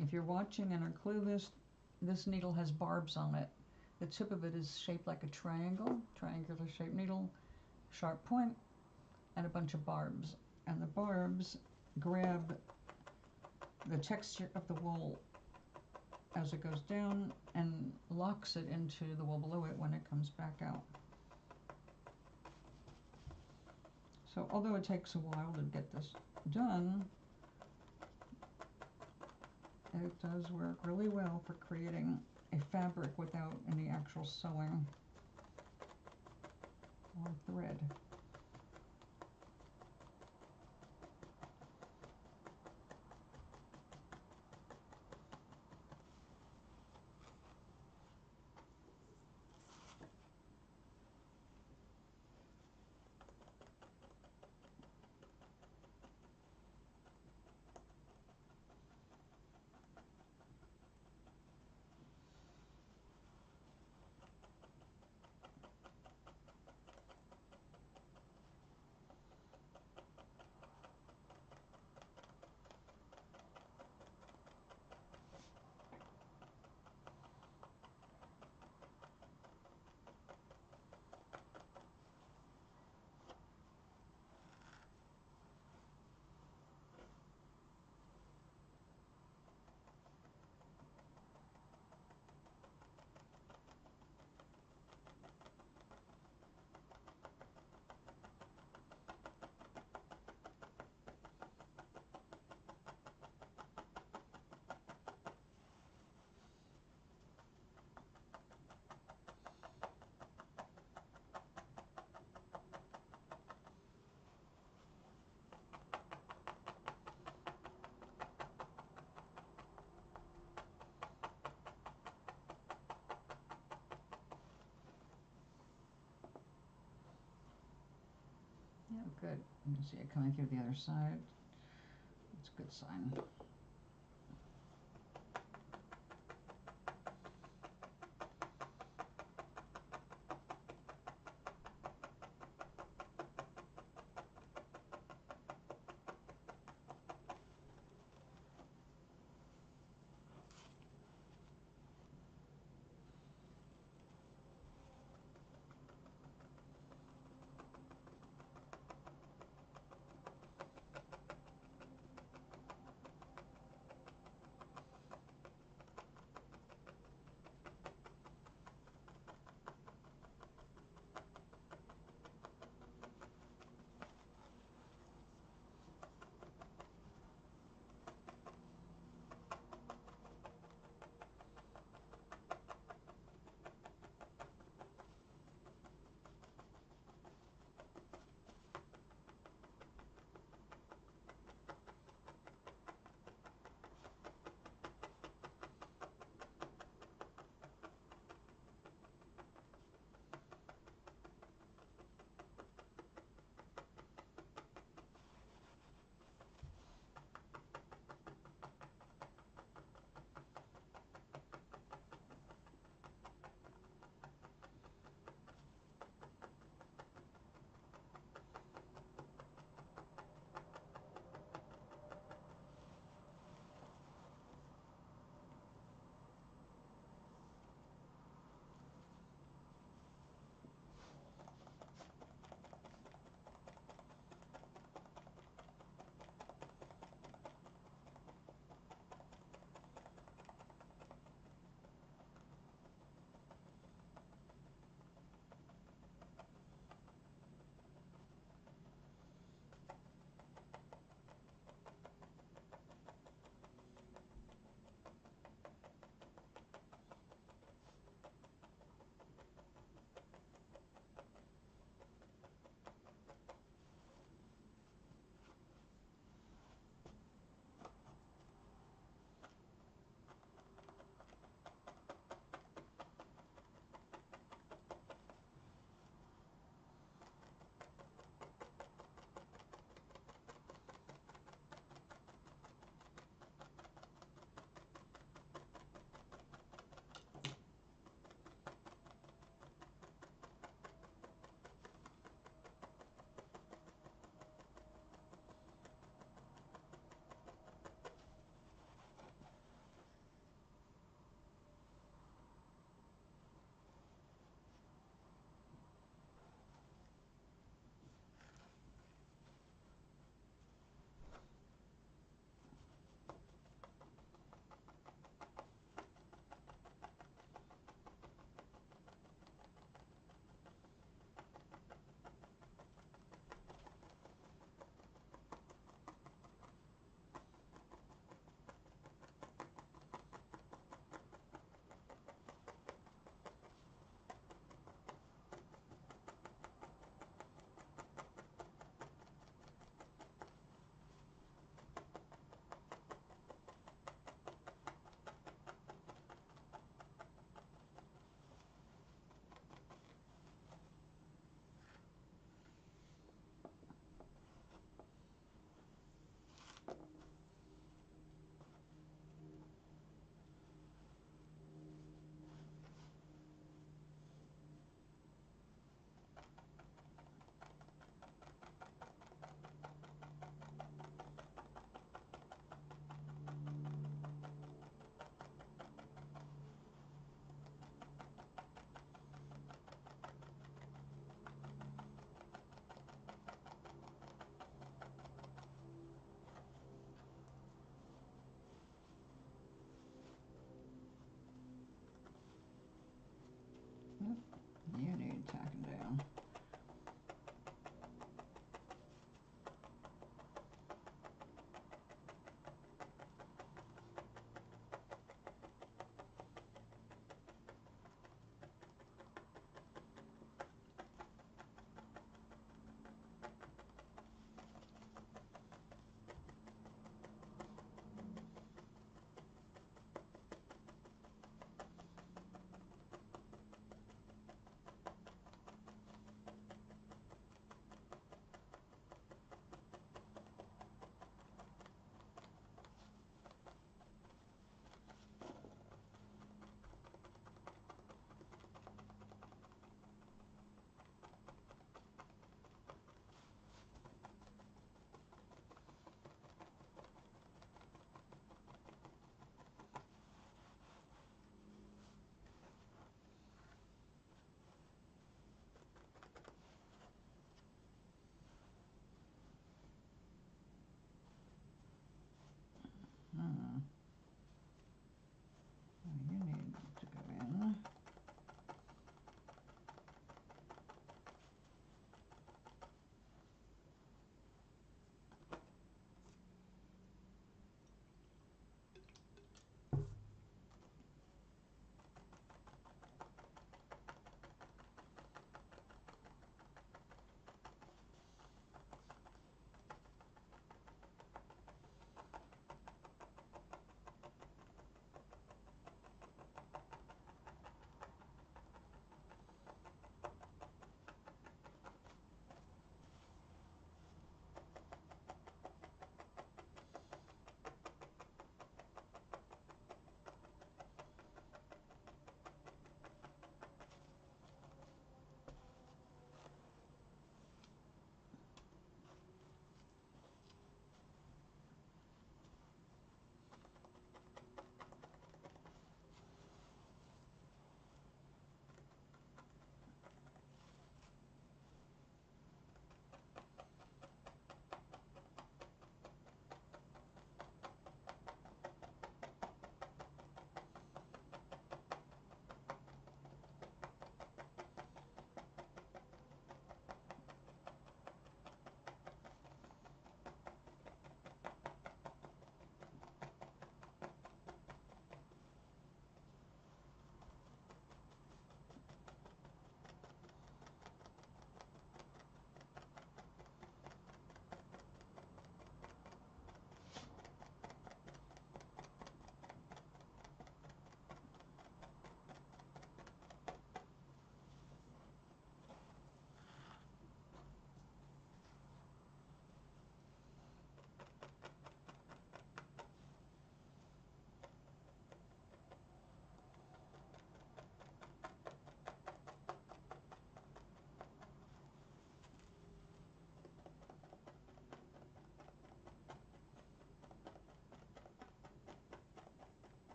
If you're watching and are clueless, this needle has barbs on it. The tip of it is shaped like a triangle, triangular shaped needle, sharp point, and a bunch of barbs. And the barbs grab the texture of the wool as it goes down and locks it into the wool below it when it comes back out. So although it takes a while to get this done, it does work really well for creating a fabric without any actual sewing or thread. Good. You can see it coming through the other side. It's a good sign.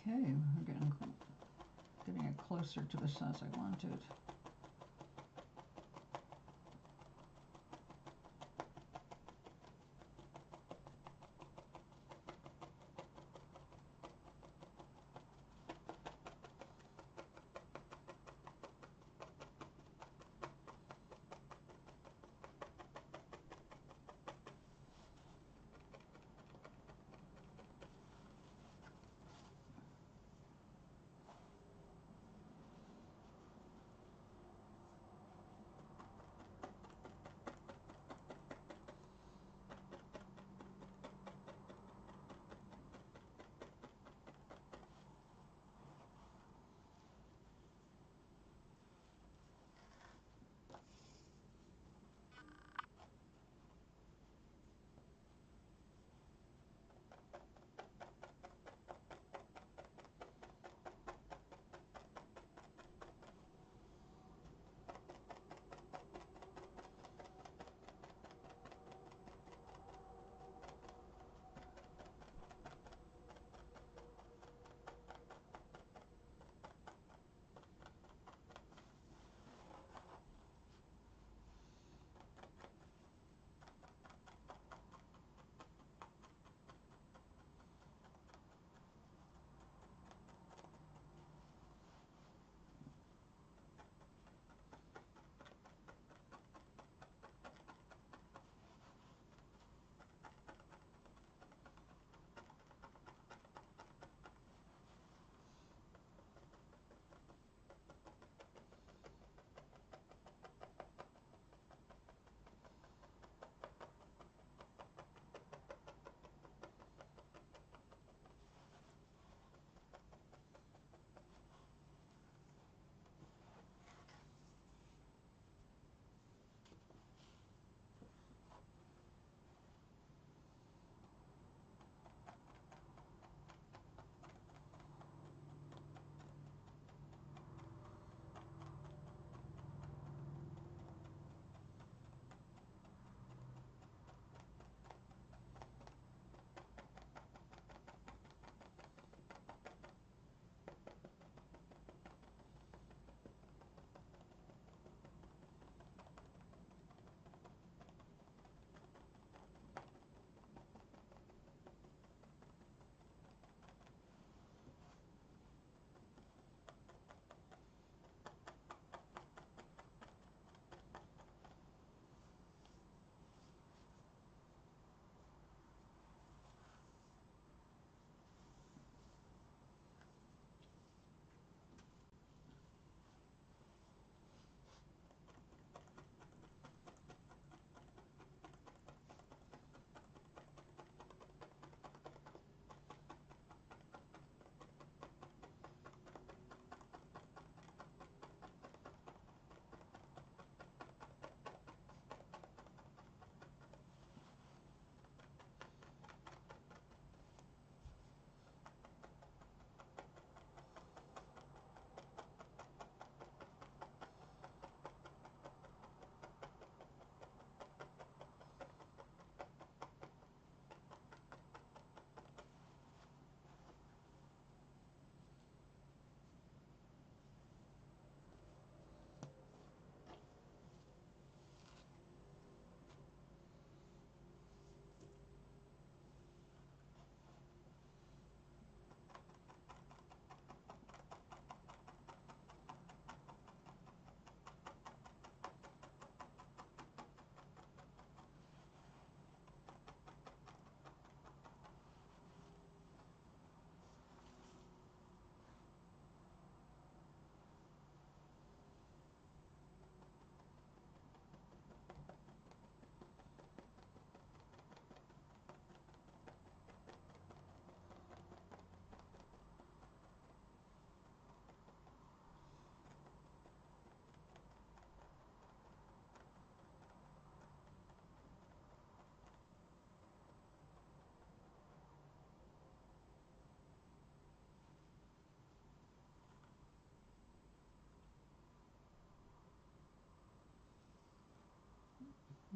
Okay, we're getting it closer to the size I wanted.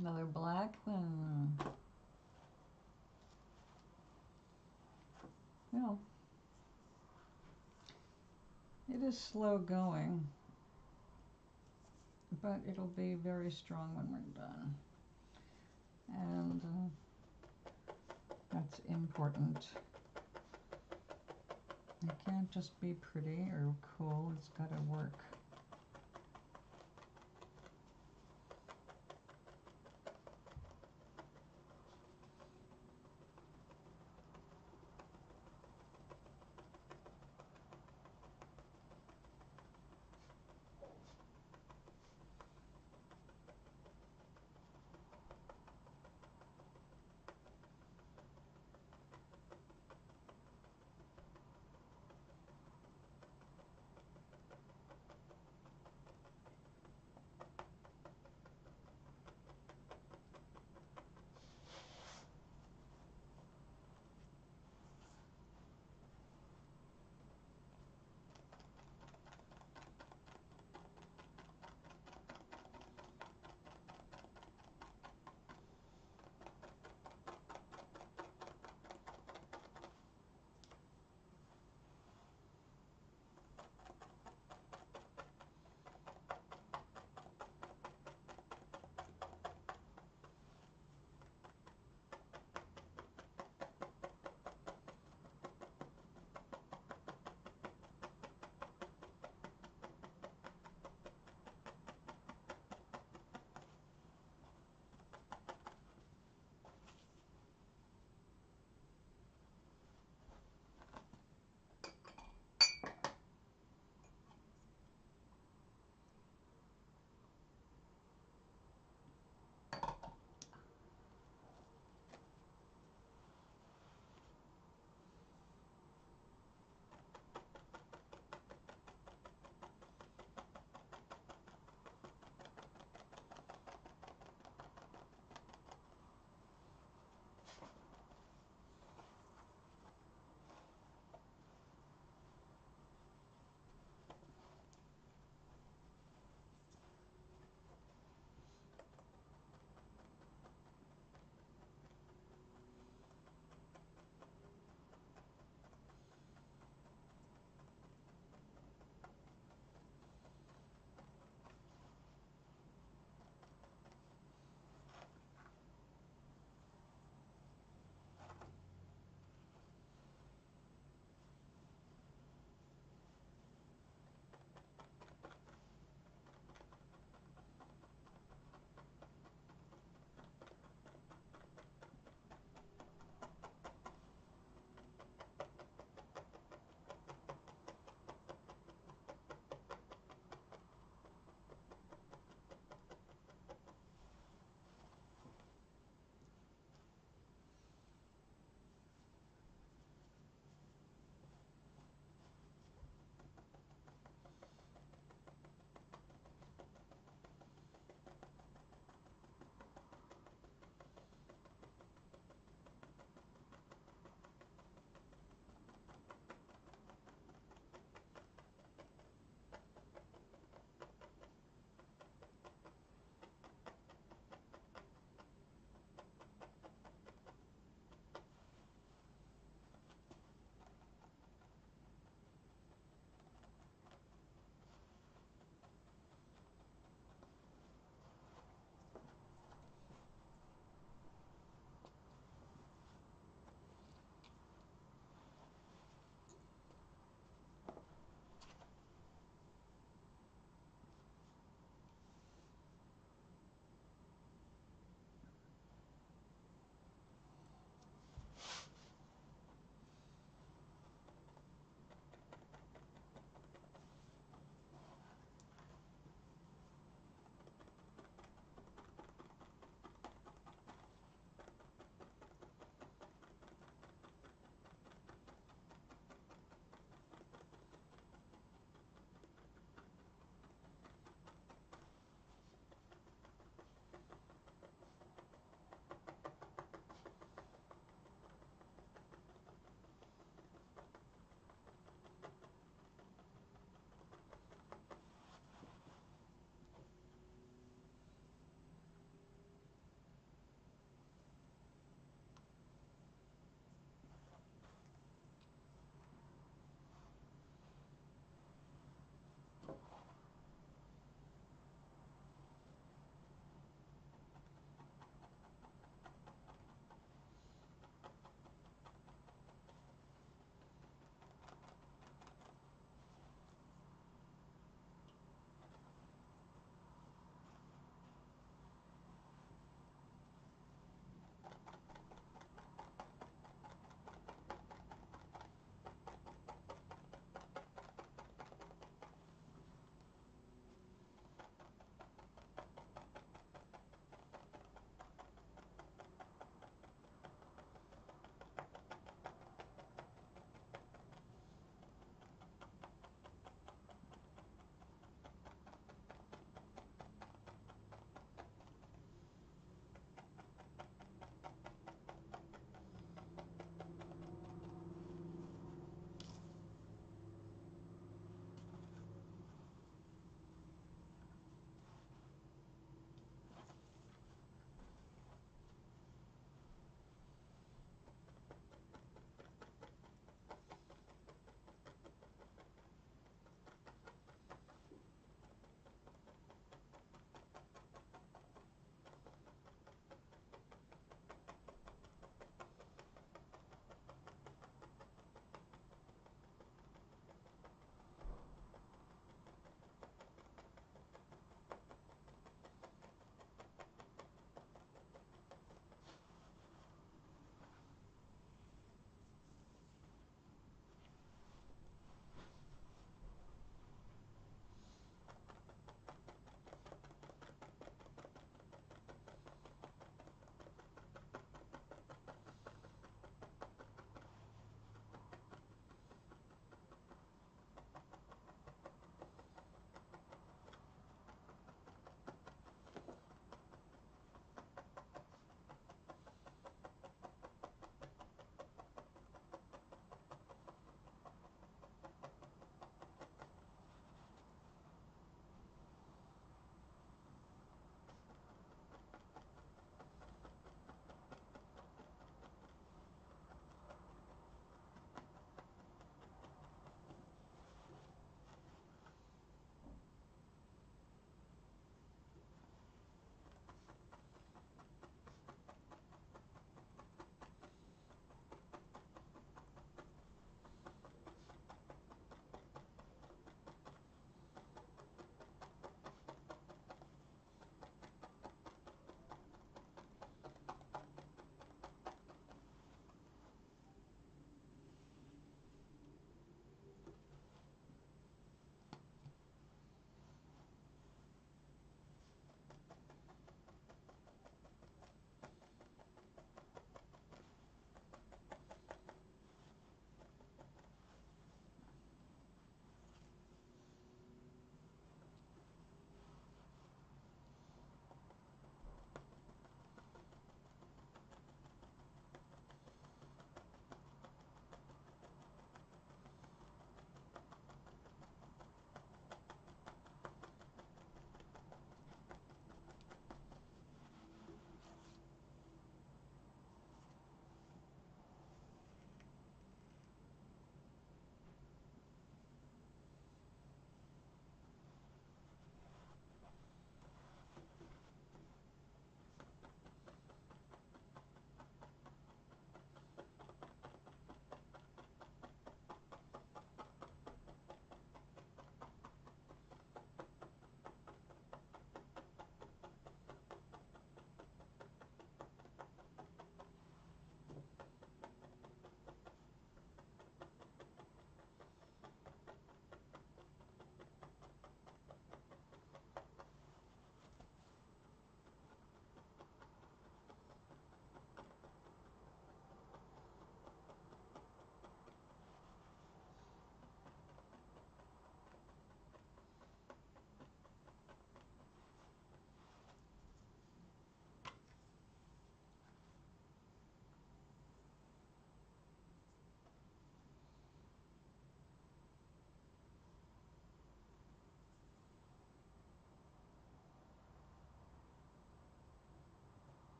Another black one. Yeah. It is slow going, but it'll be very strong when we're done. And that's important. It can't just be pretty or cool, it's got to work.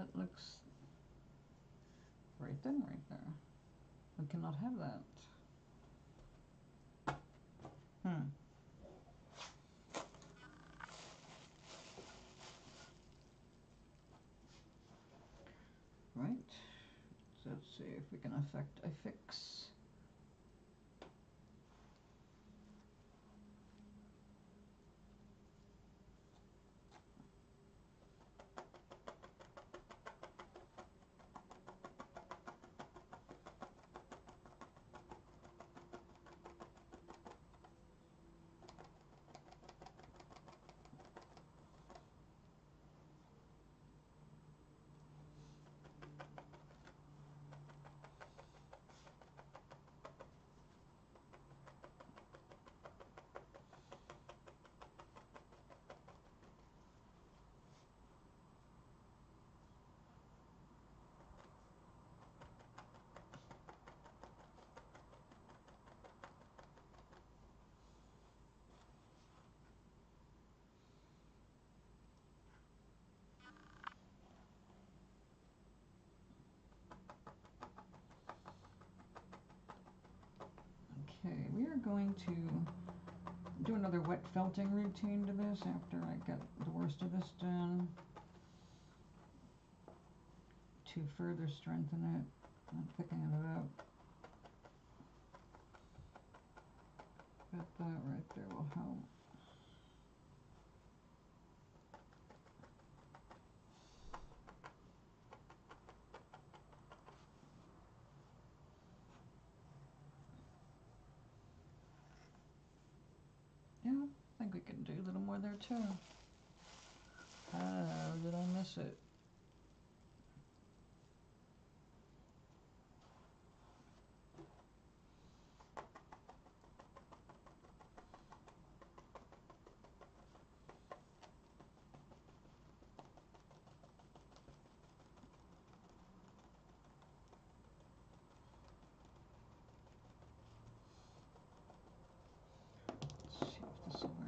That looks very thin right there. We cannot have that. Right. So let's see if we can affect a fix. Okay, we are going to do another wet felting routine to this after I get the worst of this done to further strengthen it. I'm picking it up. But that right there will help. Yeah, I think we can do a little more there too. How did I miss it? Let's see if this will work.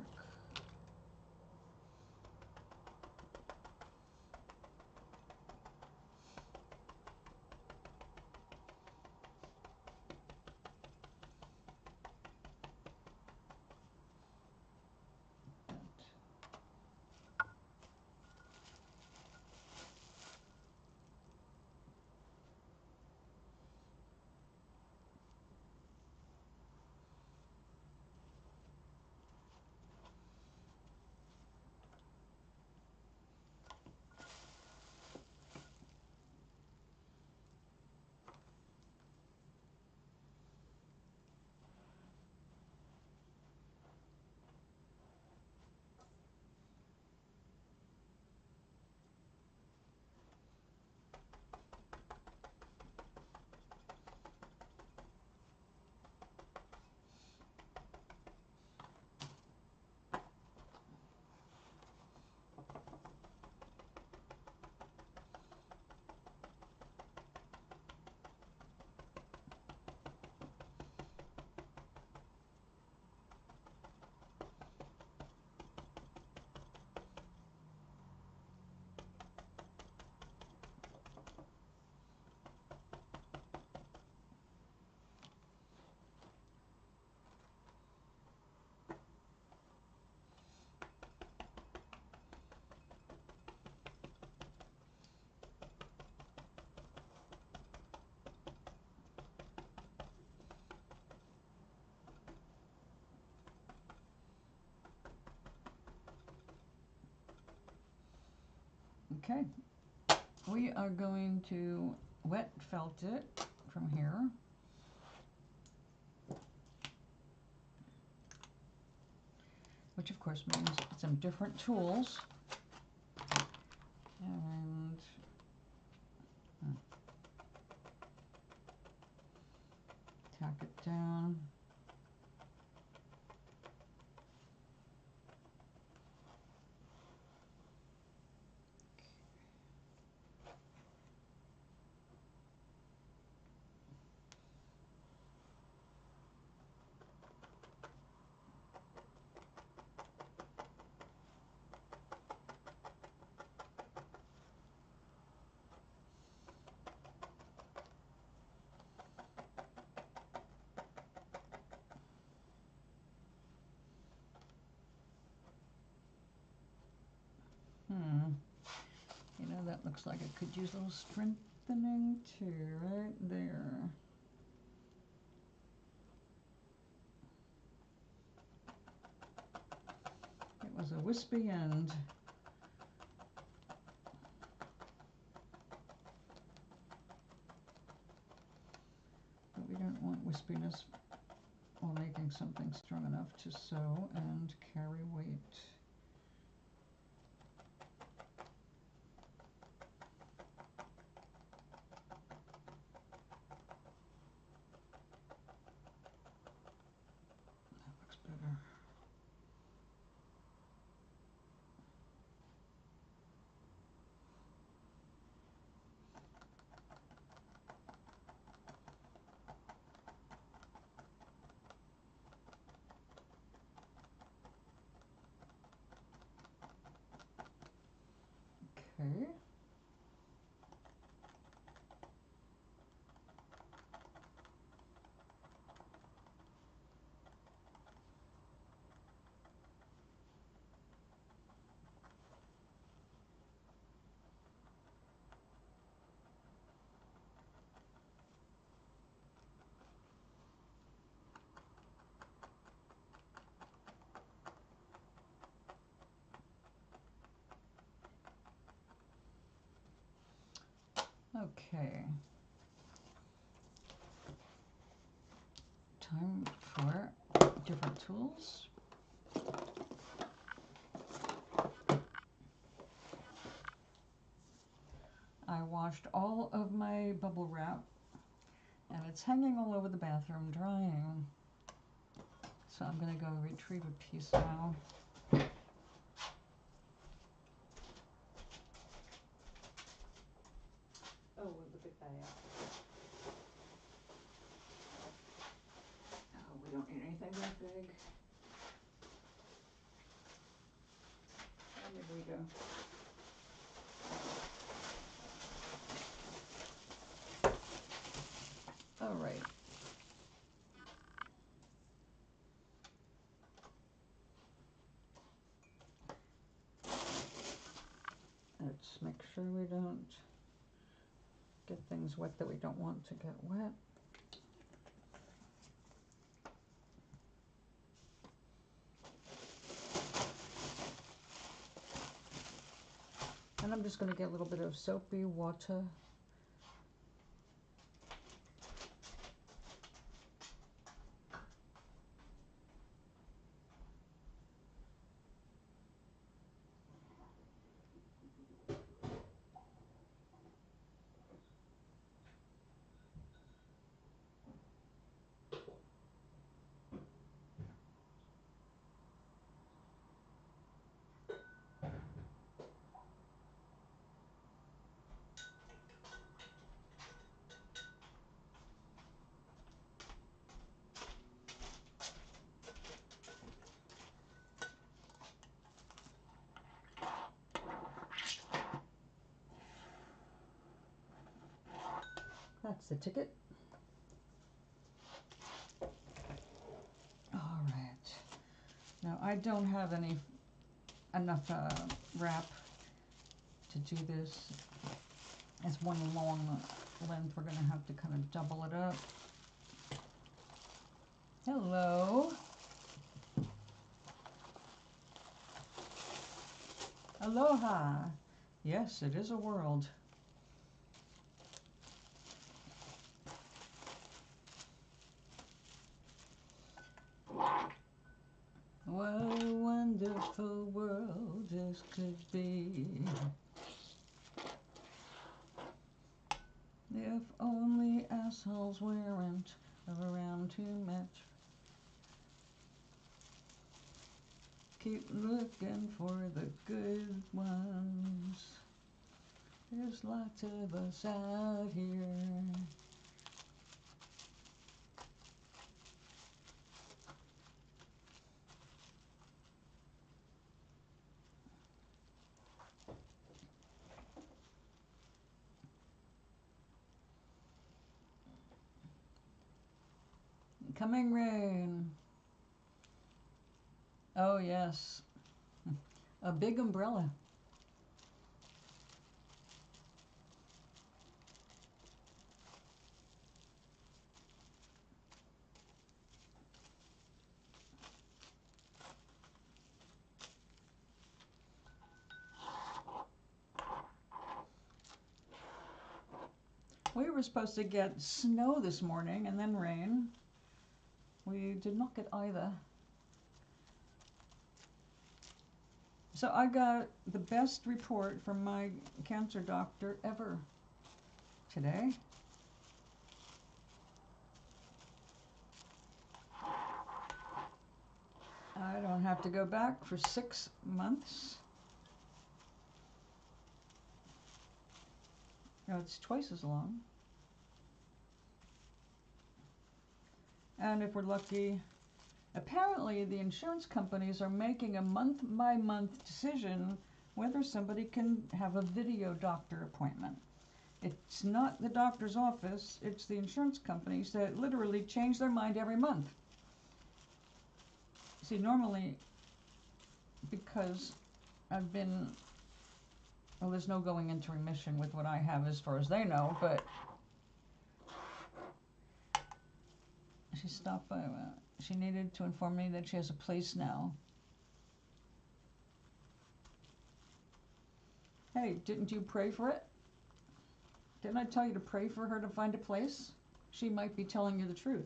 Okay, we are going to wet felt it from here. Which of course means some different tools. And tack it down. Looks like it could use a little strengthening too, right there. It was a wispy end. But we don't want wispiness while making something strong enough to sew and carry weight. That looks better. Okay. Okay. Time for different tools. I washed all of my bubble wrap and it's hanging all over the bathroom drying. So I'm going to go retrieve a piece now. Oh, look at that. Oh, we don't need anything that big. There we go. All right. Let's make sure we don't get things wet that we don't want to get wet. And I'm just going to get a little bit of soapy water. That's the ticket. All right. Now I don't have enough wrap to do this. It's one long length. We're going to have to kind of double it up. Hello. Aloha. Yes, it is a world. What a wonderful world this could be. If only assholes weren't around too much. Keep looking for the good ones. There's lots of us out here. Coming rain. Oh yes, a big umbrella. We were supposed to get snow this morning and then rain. We did not get either. So I got the best report from my cancer doctor ever today. I don't have to go back for 6 months. No, it's twice as long. And if we're lucky, apparently the insurance companies are making a month-by-month decision whether somebody can have a video doctor appointment. It's not the doctor's office, it's the insurance companies that literally change their mind every month. See, normally, because I've been, well, there's no going into remission with what I have as far as they know, but she stopped by, she needed to inform me that she has a place now. Hey, didn't you pray for it? Didn't I tell you to pray for her to find a place? She might be telling you the truth.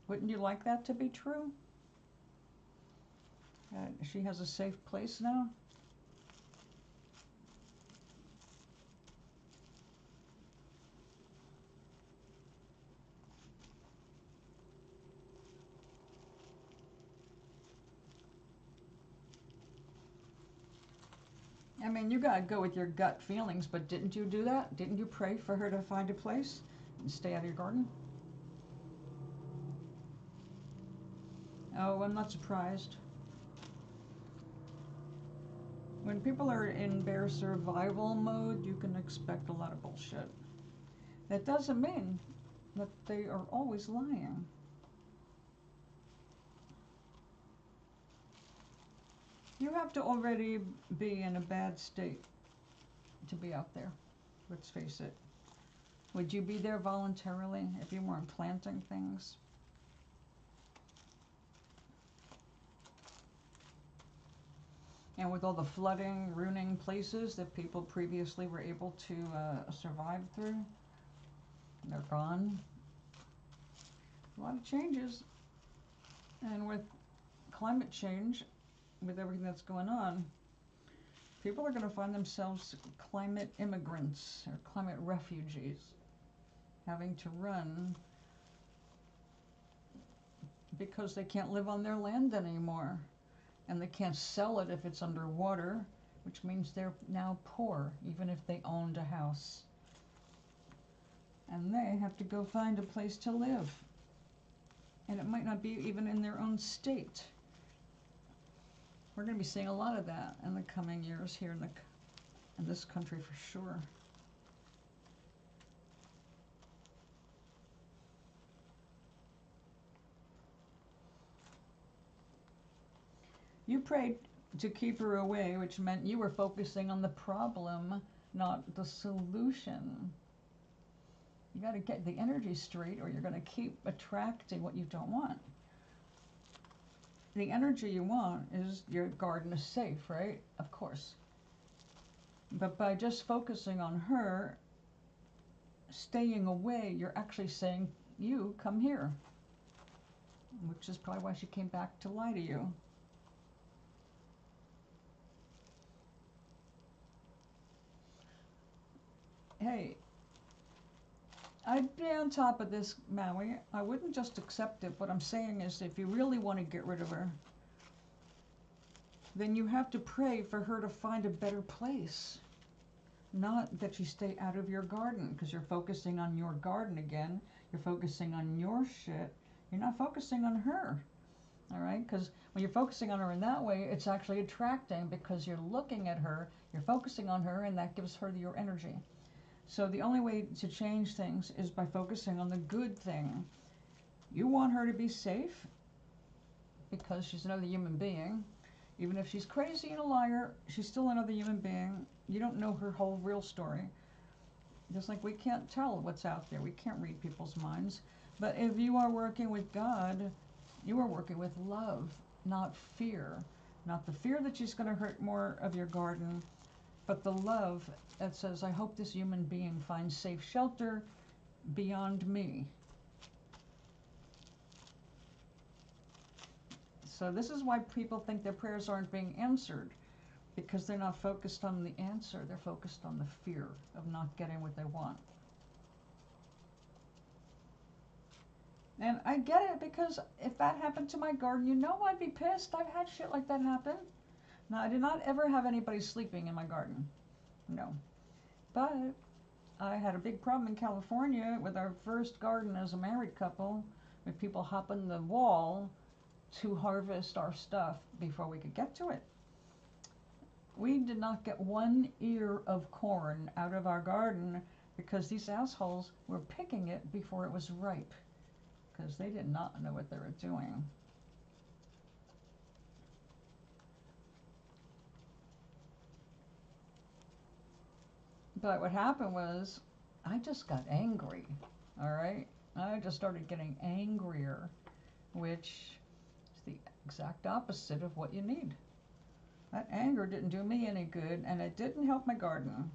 Wouldn't you like that to be true? She has a safe place now? I mean, you gotta go with your gut feelings, but didn't you do that? Didn't you pray for her to find a place and stay out of your garden? Oh, I'm not surprised. When people are in their survival mode, you can expect a lot of bullshit. That doesn't mean that they are always lying. You have to already be in a bad state to be out there. Let's face it. Would you be there voluntarily if you weren't planting things? And with all the flooding, ruining places that people previously were able to survive through, they're gone. A lot of changes. And with climate change, with everything that's going on, people are going to find themselves climate immigrants or climate refugees, having to run because they can't live on their land anymore. And they can't sell it if it's underwater, which means they're now poor, even if they owned a house. And they have to go find a place to live. And it might not be even in their own state. We're going to be seeing a lot of that in the coming years here in this country for sure. You prayed to keep her away, which meant you were focusing on the problem, not the solution. You got to get the energy straight, or you're going to keep attracting what you don't want. The energy you want is your garden is safe, right? Of course. But by just focusing on her, staying away, you're actually saying, you come here. Which is probably why she came back to lie to you. Hey, I'd be on top of this, Maui. I wouldn't just accept it. What I'm saying is, if you really want to get rid of her, then you have to pray for her to find a better place. Not that she stay out of your garden, because you're focusing on your garden again. You're focusing on your shit. You're not focusing on her. All right? Because when you're focusing on her in that way, it's actually attracting, because you're looking at her, you're focusing on her, and that gives her your energy. So the only way to change things is by focusing on the good thing. You want her to be safe because she's another human being. Even if she's crazy and a liar, she's still another human being. You don't know her whole real story. Just like we can't tell what's out there. We can't read people's minds. But if you are working with God, you are working with love, not fear. Not the fear that she's going to hurt more of your garden, but the love that says, I hope this human being finds safe shelter beyond me. So this is why people think their prayers aren't being answered, because they're not focused on the answer. They're focused on the fear of not getting what they want. And I get it, because if that happened to my garden, you know I'd be pissed. I've had shit like that happen. Now, I did not ever have anybody sleeping in my garden. No. But I had a big problem in California with our first garden as a married couple, with people hopping the wall to harvest our stuff before we could get to it. We did not get 1 ear of corn out of our garden because these assholes were picking it before it was ripe, because they did not know what they were doing. But what happened was, I just got angry, all right? I just started getting angrier, which is the exact opposite of what you need. That anger didn't do me any good, and it didn't help my garden.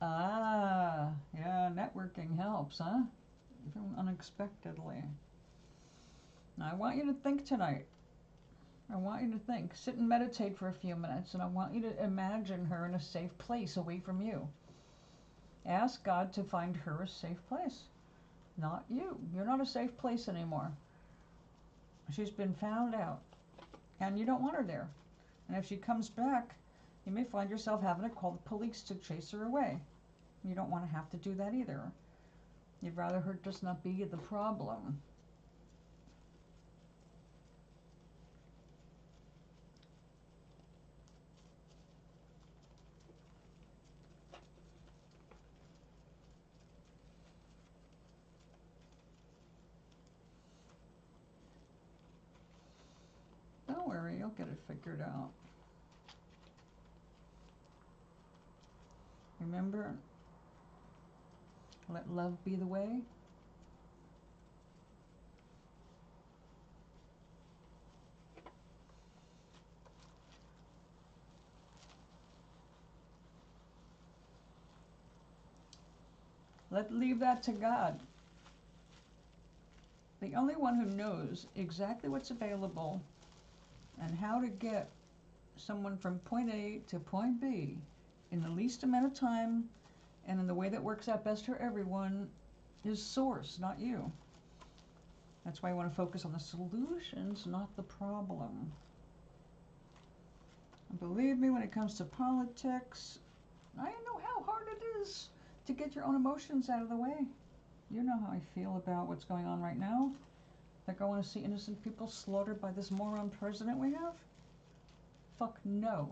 Ah, yeah, networking helps, huh? Even unexpectedly. Now, I want you to think tonight. I want you to think. Sit and meditate for a few minutes, and I want you to imagine her in a safe place away from you. Ask God to find her a safe place. Not you. You're not a safe place anymore. She's been found out, and you don't want her there. And if she comes back, you may find yourself having to call the police to chase her away. You don't want to have to do that either. You'd rather her just not be the problem. Don't worry, you'll get it figured out. Remember, let love be the way. Leave that to God. The only one who knows exactly what's available and how to get someone from point A to point B in the least amount of time and in the way that works out best for everyone is Source, not you. That's why I want to focus on the solutions, not the problem. And believe me, when it comes to politics, I know how hard it is to get your own emotions out of the way. You know how I feel about what's going on right now. Like I want to see innocent people slaughtered by this moron president we have? Fuck no.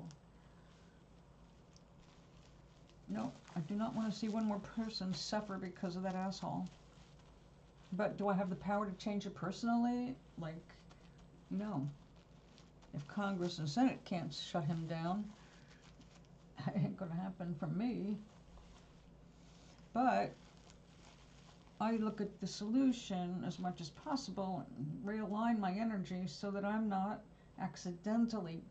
No, I do not want to see one more person suffer because of that asshole. But do I have the power to change it personally? Like, no. If Congress and Senate can't shut him down, it ain't gonna happen for me. But I look at the solution as much as possible and realign my energy so that I'm not accidentally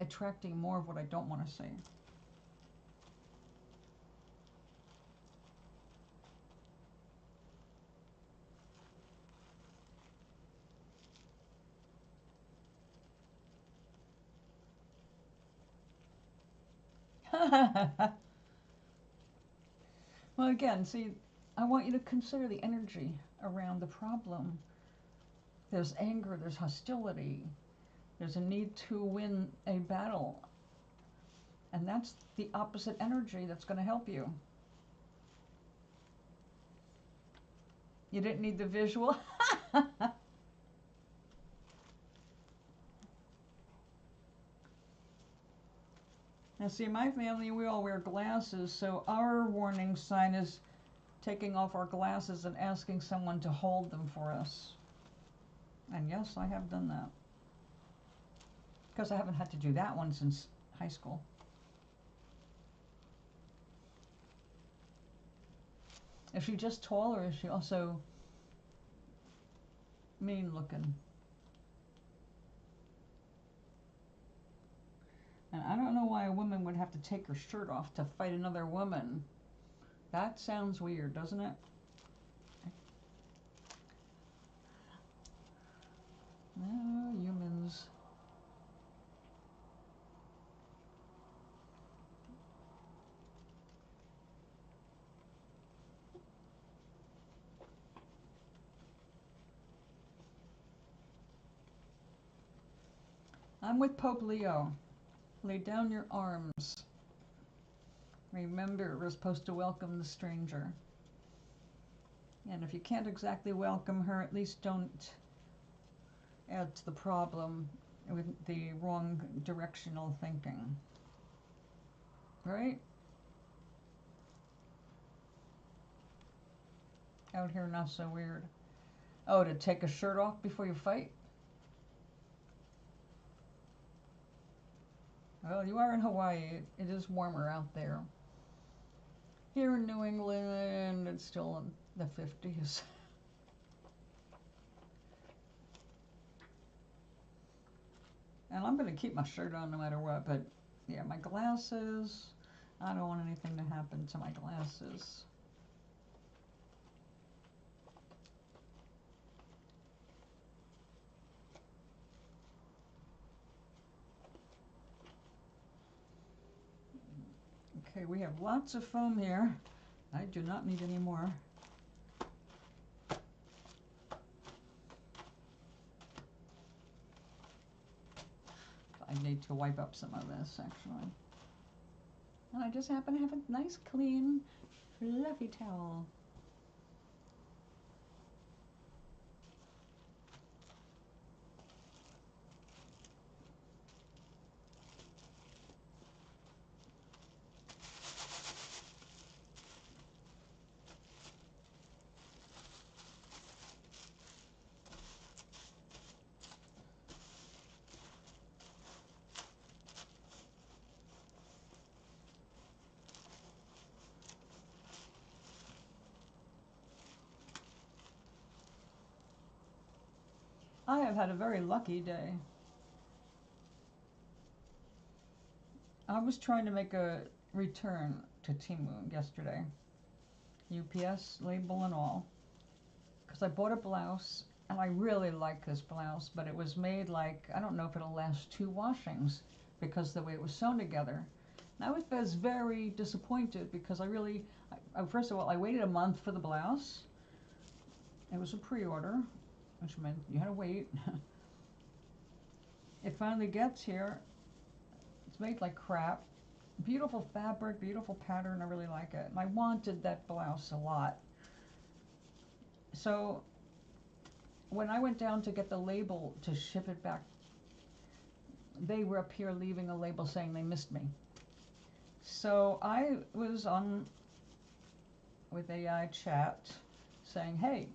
attracting more of what I don't want to see. Well, again, see, I want you to consider the energy around the problem. There's anger, there's hostility, there's a need to win a battle. And that's the opposite energy that's going to help you. You didn't need the visual? Now, see, my family, we all wear glasses, so our warning sign is taking off our glasses and asking someone to hold them for us. And yes, I have done that. Because I haven't had to do that one since high school. Is she just tall, or is she also mean looking? And I don't know why a woman would have to take her shirt off to fight another woman. That sounds weird, doesn't it? No, humans. I'm with Pope Leo. Lay down your arms. Remember, we're supposed to welcome the stranger. And if you can't exactly welcome her, at least don't add to the problem with the wrong directional thinking. Right? Out here, not so weird. Oh, to take a shirt off before you fight? Well, you are in Hawaii. It is warmer out there. Here in New England, it's still in the 50s. And I'm going to keep my shirt on no matter what, but yeah, my glasses, I don't want anything to happen to my glasses. Okay, we have lots of foam here. I do not need any more. I need to wipe up some of this, actually. And I just happen to have a nice, clean, fluffy towel. I have had a very lucky day. I was trying to make a return to Temu yesterday, UPS label and all, because I bought a blouse, and I really like this blouse, but it was made like, I don't know if it'll last 2 washings because of the way it was sewn together. And I was very disappointed because first of all, I waited a month for the blouse. It was a pre-order, which meant you had to wait. It finally gets here. It's made like crap. Beautiful fabric, beautiful pattern, I really like it. And I wanted that blouse a lot. So when I went down to get the label to ship it back, they were up here leaving a label saying they missed me. So I was on with AI chat saying, hey,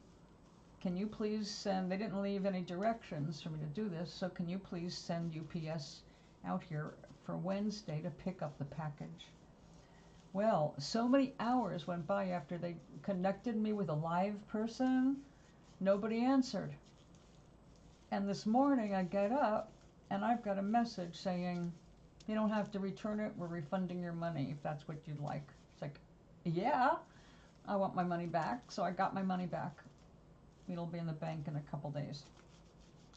can you please send, they didn't leave any directions for me to do this, so can you please send UPS out here for Wednesday to pick up the package? Well, so many hours went by after they connected me with a live person, nobody answered. And this morning I get up and I've got a message saying, you don't have to return it, we're refunding your money if that's what you'd like. It's like, yeah, I want my money back. So I got my money back. It'll be in the bank in a couple days.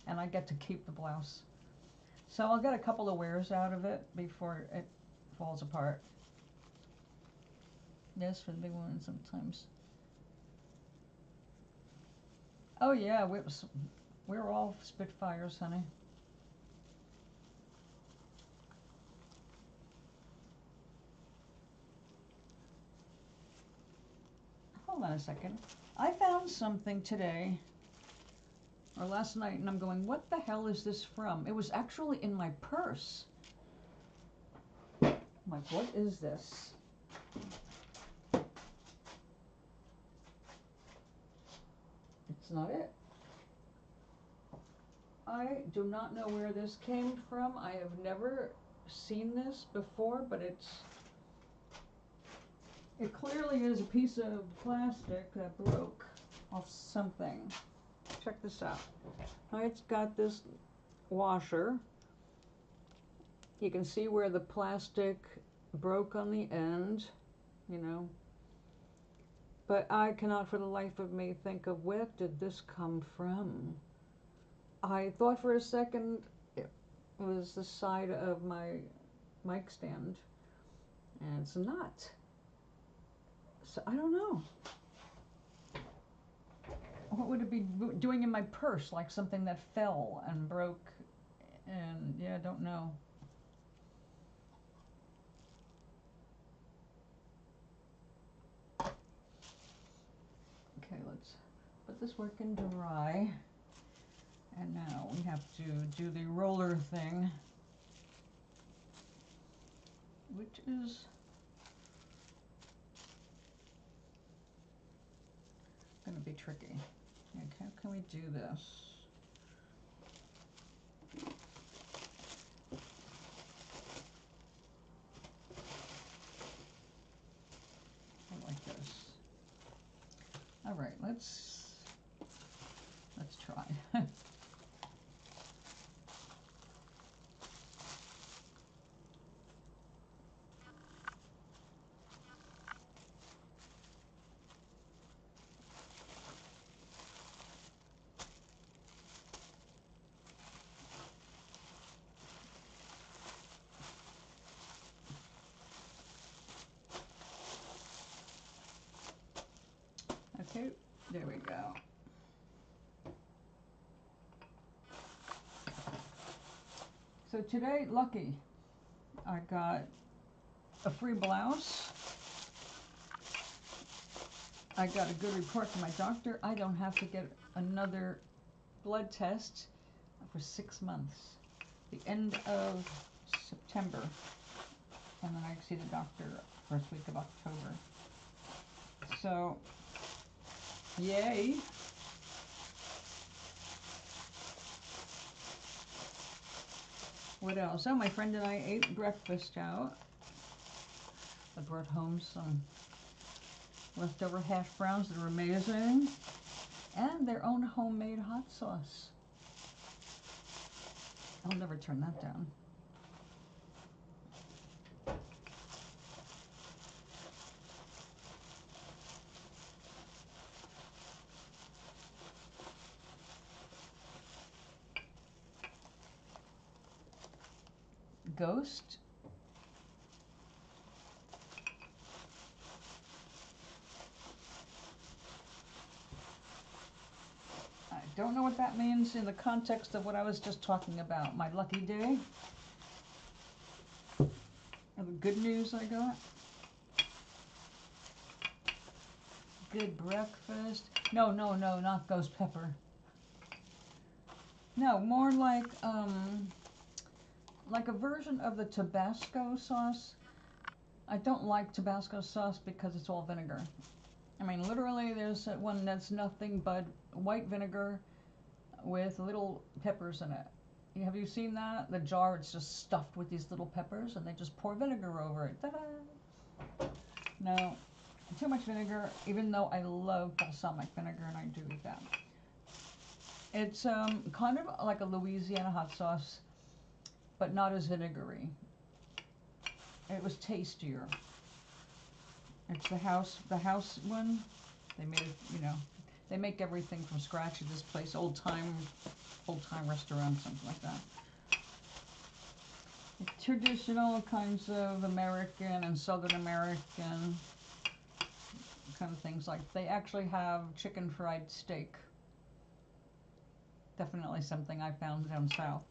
And I get to keep the blouse. So I'll get a couple of wears out of it before it falls apart. Yes, for the big one sometimes. Oh yeah, we're all Spitfires, honey. Hold on a second. I found something today, or last night, and I'm going, what the hell is this from? It was actually in my purse. I'm like, what is this? It's not it. I do not know where this came from. I have never seen this before, but it clearly is a piece of plastic that broke off something. Check this out. It's got this washer. You can see where the plastic broke on the end, you know. But I cannot for the life of me think of where did this come from. I thought for a second it was the side of my mic stand, and it's not. So I don't know. What would it be doing in my purse? Like something that fell and broke, and yeah, I don't know. Okay, let's put this working dry. And now we have to do the roller thing, which is going to be tricky. Okay, how can we do this? I like this. All right, let's try. Okay, there we go. So today, lucky, I got a free blouse. I got a good report from my doctor. I don't have to get another blood test for 6 months. The end of September. And then I see the doctor first week of October. So, yay. What else? Oh, my friend and I ate breakfast out. I brought home some leftover hash browns that are amazing. And their own homemade hot sauce. I'll never turn that down. Ghost. I don't know what that means in the context of what I was just talking about. My lucky day. The good news I got. Good breakfast. No, not ghost pepper. No, more like a version of the Tabasco sauce. I don't like Tabasco sauce because it's all vinegar. I mean, literally, there's one that's nothing but white vinegar with little peppers in it. Have you seen that? The jar, it's just stuffed with these little peppers, and they just pour vinegar over it. Ta-da! No, too much vinegar, even though I love balsamic vinegar, and I do eat that. It's kind of like a Louisiana hot sauce, but not as vinegary. It was tastier. It's the house one. They made it, you know, they make everything from scratch at this place, old time restaurant, something like that. Traditional kinds of American and Southern American kind of things. Like they actually have chicken fried steak. Definitely something I found down south.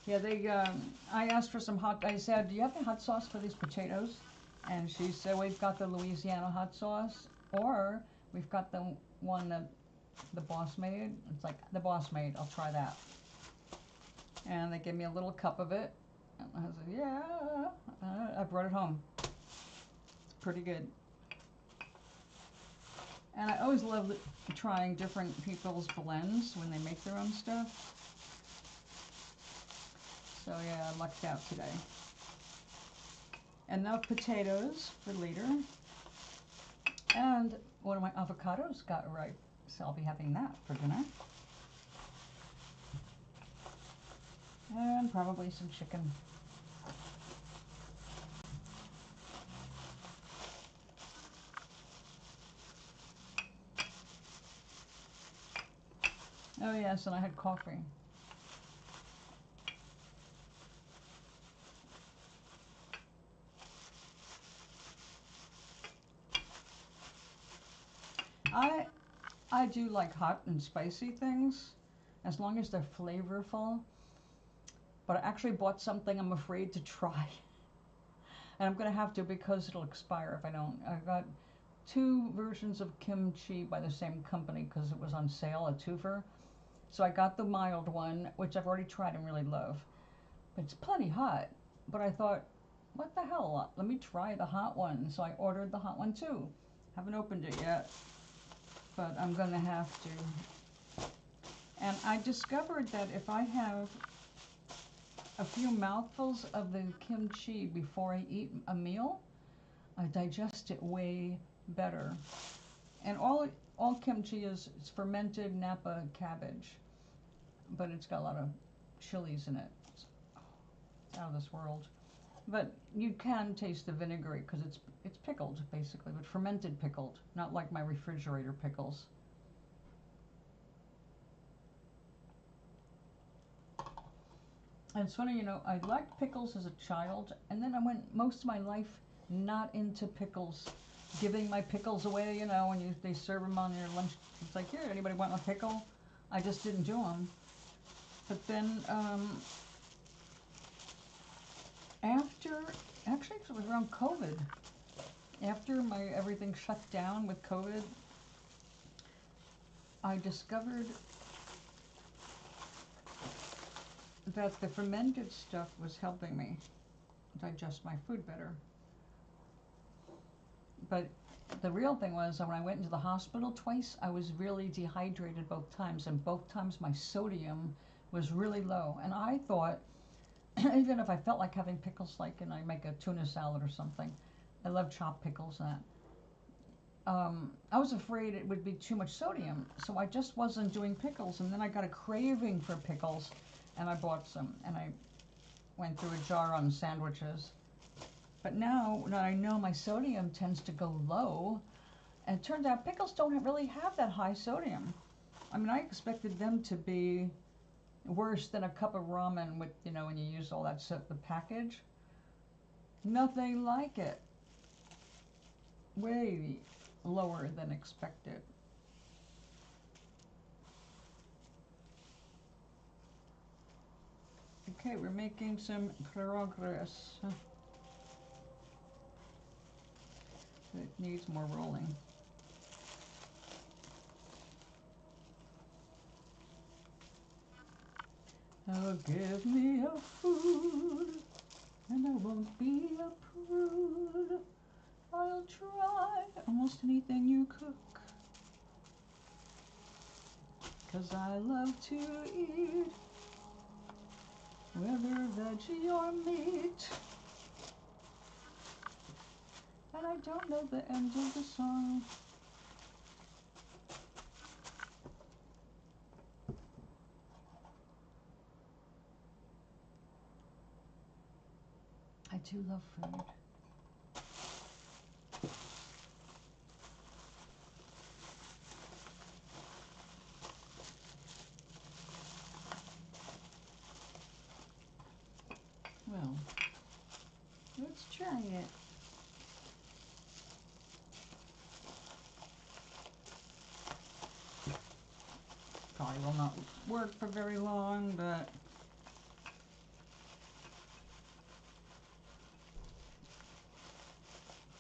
Yeah, I asked for some I said, do you have the hot sauce for these potatoes? And she said, we've got the Louisiana hot sauce, or we've got the one that the boss made. It's like, the boss made, I'll try that. And they gave me a little cup of it. And I said, yeah, I brought it home. It's pretty good. And I always love trying different people's blends when they make their own stuff. So yeah, I lucked out today. Enough potatoes for later. And one of my avocados got ripe, so I'll be having that for dinner. And probably some chicken. Oh yes, and I had coffee. I do like hot and spicy things, as long as they're flavorful. But I actually bought something I'm afraid to try. And I'm going to have to because it'll expire if I don't. I got 2 versions of kimchi by the same company because it was on sale, a twofer. So I got the mild one, which I've already tried and really love. But it's plenty hot. But I thought, what the hell? Let me try the hot one. So I ordered the hot one too. Haven't opened it yet, but I'm going to have to. And I discovered that if I have a few mouthfuls of the kimchi before I eat a meal, I digest it way better. And all kimchi is fermented Napa cabbage, but it's got a lot of chilies in it. It's out of this world. But you can taste the vinegary because it's pickled basically, but fermented pickled, not like my refrigerator pickles. And it's funny, you know, I liked pickles as a child, and then I went most of my life not into pickles, giving my pickles away, you know, when they serve them on your lunch. It's like, here, anybody want a pickle? I just didn't do them. But then actually it was around COVID, after everything shut down with COVID, I discovered that the fermented stuff was helping me digest my food better. But the real thing was that when I went into the hospital twice, I was really dehydrated both times, and both times my sodium was really low. And I thought, even if I felt like having pickles, like, and I make a tuna salad or something, I love chopped pickles and that. I was afraid it would be too much sodium, so I just wasn't doing pickles. And then I got a craving for pickles, and I bought some, and I went through a jar on sandwiches. But now that I know my sodium tends to go low, and it turns out pickles don't really have that high sodium. I mean, I expected them to be worse than a cup of ramen with, you know, when you use all that stuff, the package. Nothing like it. Way lower than expected. Okay, we're making some progress. It needs more rolling. Oh, give me a food, and I won't be a prude. I'll try almost anything you cook, 'cause I love to eat, whether veggie or meat. And I don't know the end of the song. I do love food. Well, let's try it. Probably will not work for very long, but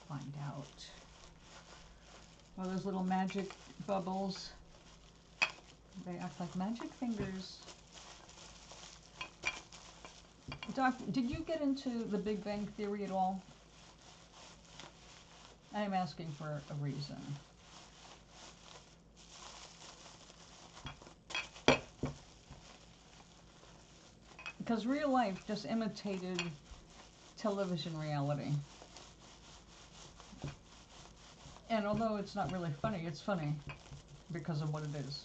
find out. Well, those little magic bubbles, they act like magic fingers. Doc, did you get into the Big Bang Theory at all? I am asking for a reason. Because real life just imitated television reality. And although it's not really funny, it's funny because of what it is.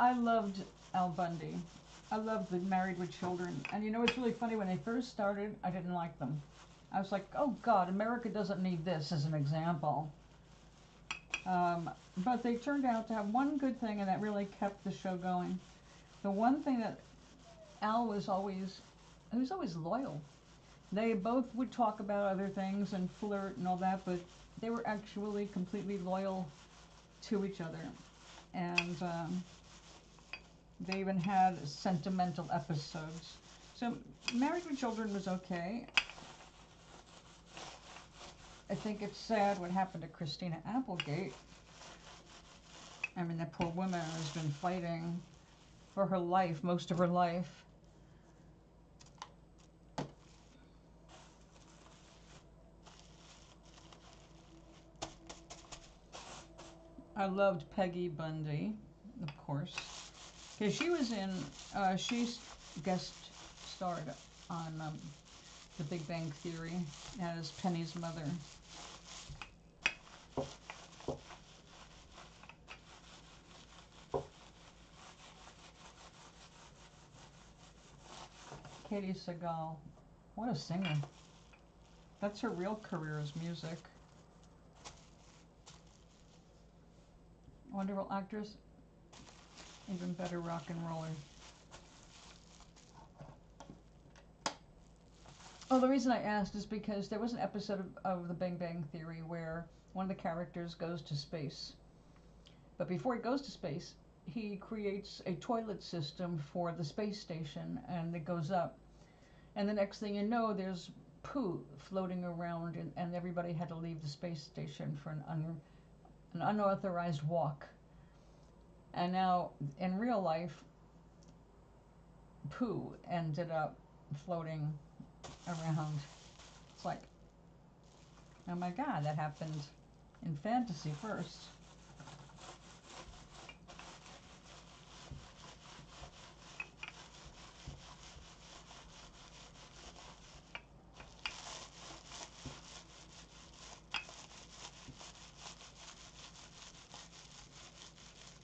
I loved Al Bundy. I loved the Married with Children. And you know, it's really funny, when they first started, I didn't like them. I was like, oh God, America doesn't need this as an example. But they turned out to have one good thing, and that really kept the show going. The one thing that Al was always, he was always loyal. They both would talk about other things and flirt and all that, but they were actually completely loyal to each other. And they even had sentimental episodes. So Married with Children was okay. I think it's sad what happened to Christina Applegate. I mean, that poor woman has been fighting for her life, most of her life. I loved Peggy Bundy, of course, because she was in, she guest starred on The Big Bang Theory as Penny's mother. Katie Sagal, what a singer. That's her real career, is music. Wonderful actress, even better rock and roller. Oh, the reason I asked is because there was an episode of The Big Bang Theory where one of the characters goes to space. But before he goes to space, he creates a toilet system for the space station, and it goes up. And the next thing you know, there's poo floating around, and everybody had to leave the space station for an unauthorized walk. And now, in real life, poo ended up floating around. It's like, oh my God, that happened in fantasy first.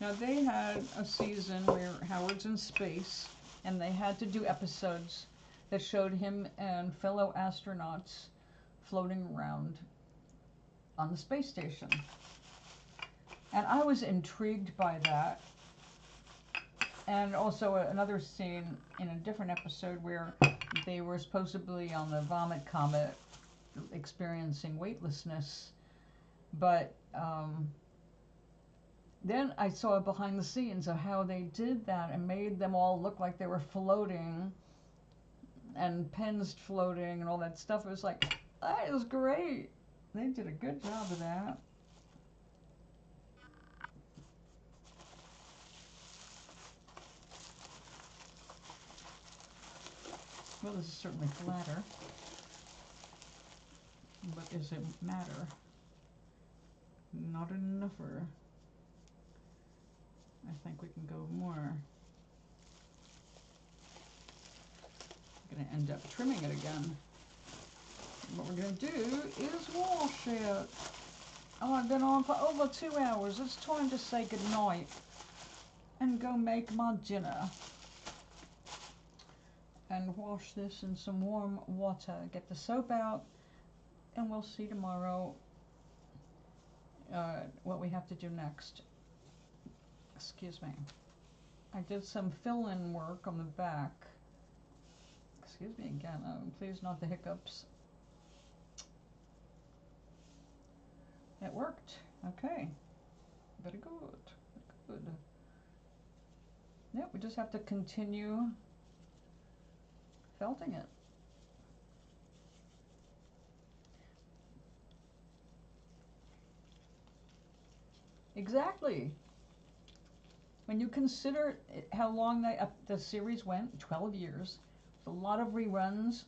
Now, they had a season where Howard's in space, and they had to do episodes that showed him and fellow astronauts floating around on the space station. And I was intrigued by that. And also another scene in a different episode where they were supposedly on the Vomit Comet, experiencing weightlessness. But then I saw behind the scenes of how they did that and made them all look like they were floating and pens floating and all that stuff. It was like, that is great. They did a good job of that. Well, this is certainly flatter. But does it matter? Not enougher. I think we can go more. I'm going to end up trimming it again. What we're going to do is wash it. Oh, I've been on for over 2 hours. It's time to say goodnight and go make my dinner. And wash this in some warm water. Get the soap out, and we'll see tomorrow what we have to do next. Excuse me. I did some fill-in work on the back. Excuse me again. Please, not the hiccups. It worked. Okay. Very good. Very good. Yeah, we just have to continue felting it. Exactly. When you consider how long the series went, 12 years, a lot of reruns.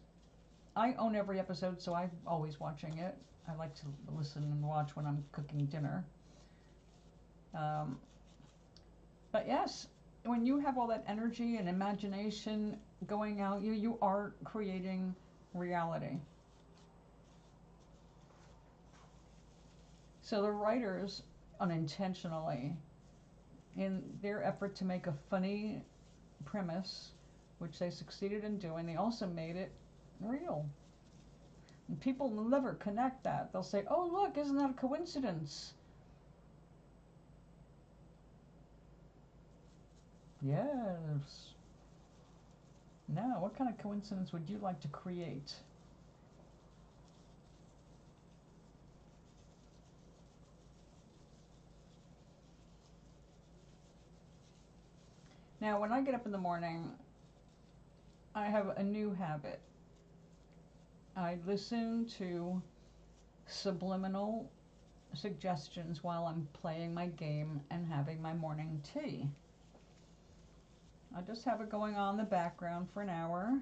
I own every episode, so I'm always watching it. I like to listen and watch when I'm cooking dinner. But yes, when you have all that energy and imagination going out, you are creating reality. So the writers, unintentionally, in their effort to make a funny premise, which they succeeded in doing, they also made it real. And people will never connect that. They'll say, oh, look, isn't that a coincidence? Yes. Now, what kind of coincidence would you like to create? Now, when I get up in the morning, I have a new habit. I listen to subliminal suggestions while I'm playing my game and having my morning tea. I just have it going on in the background for an hour,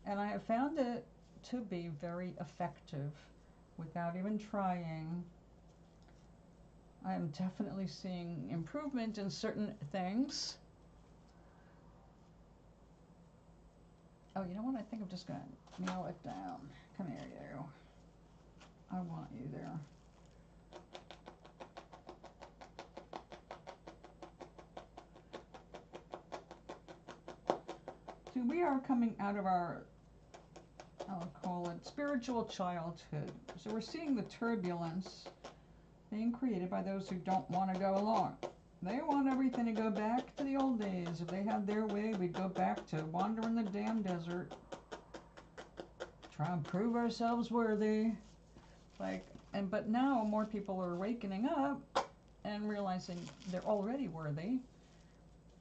and I have found it to be very effective without even trying. I am definitely seeing improvement in certain things. Oh, you know what? I think I'm just going to nail it down. Come here, you. I want you there. See, we are coming out of our, I'll call it, spiritual childhood. So we're seeing the turbulence being created by those who don't want to go along. They want everything to go back to the old days. If they had their way, we'd go back to wandering the damn desert. Try and prove ourselves worthy. But now more people are waking up and realizing they're already worthy,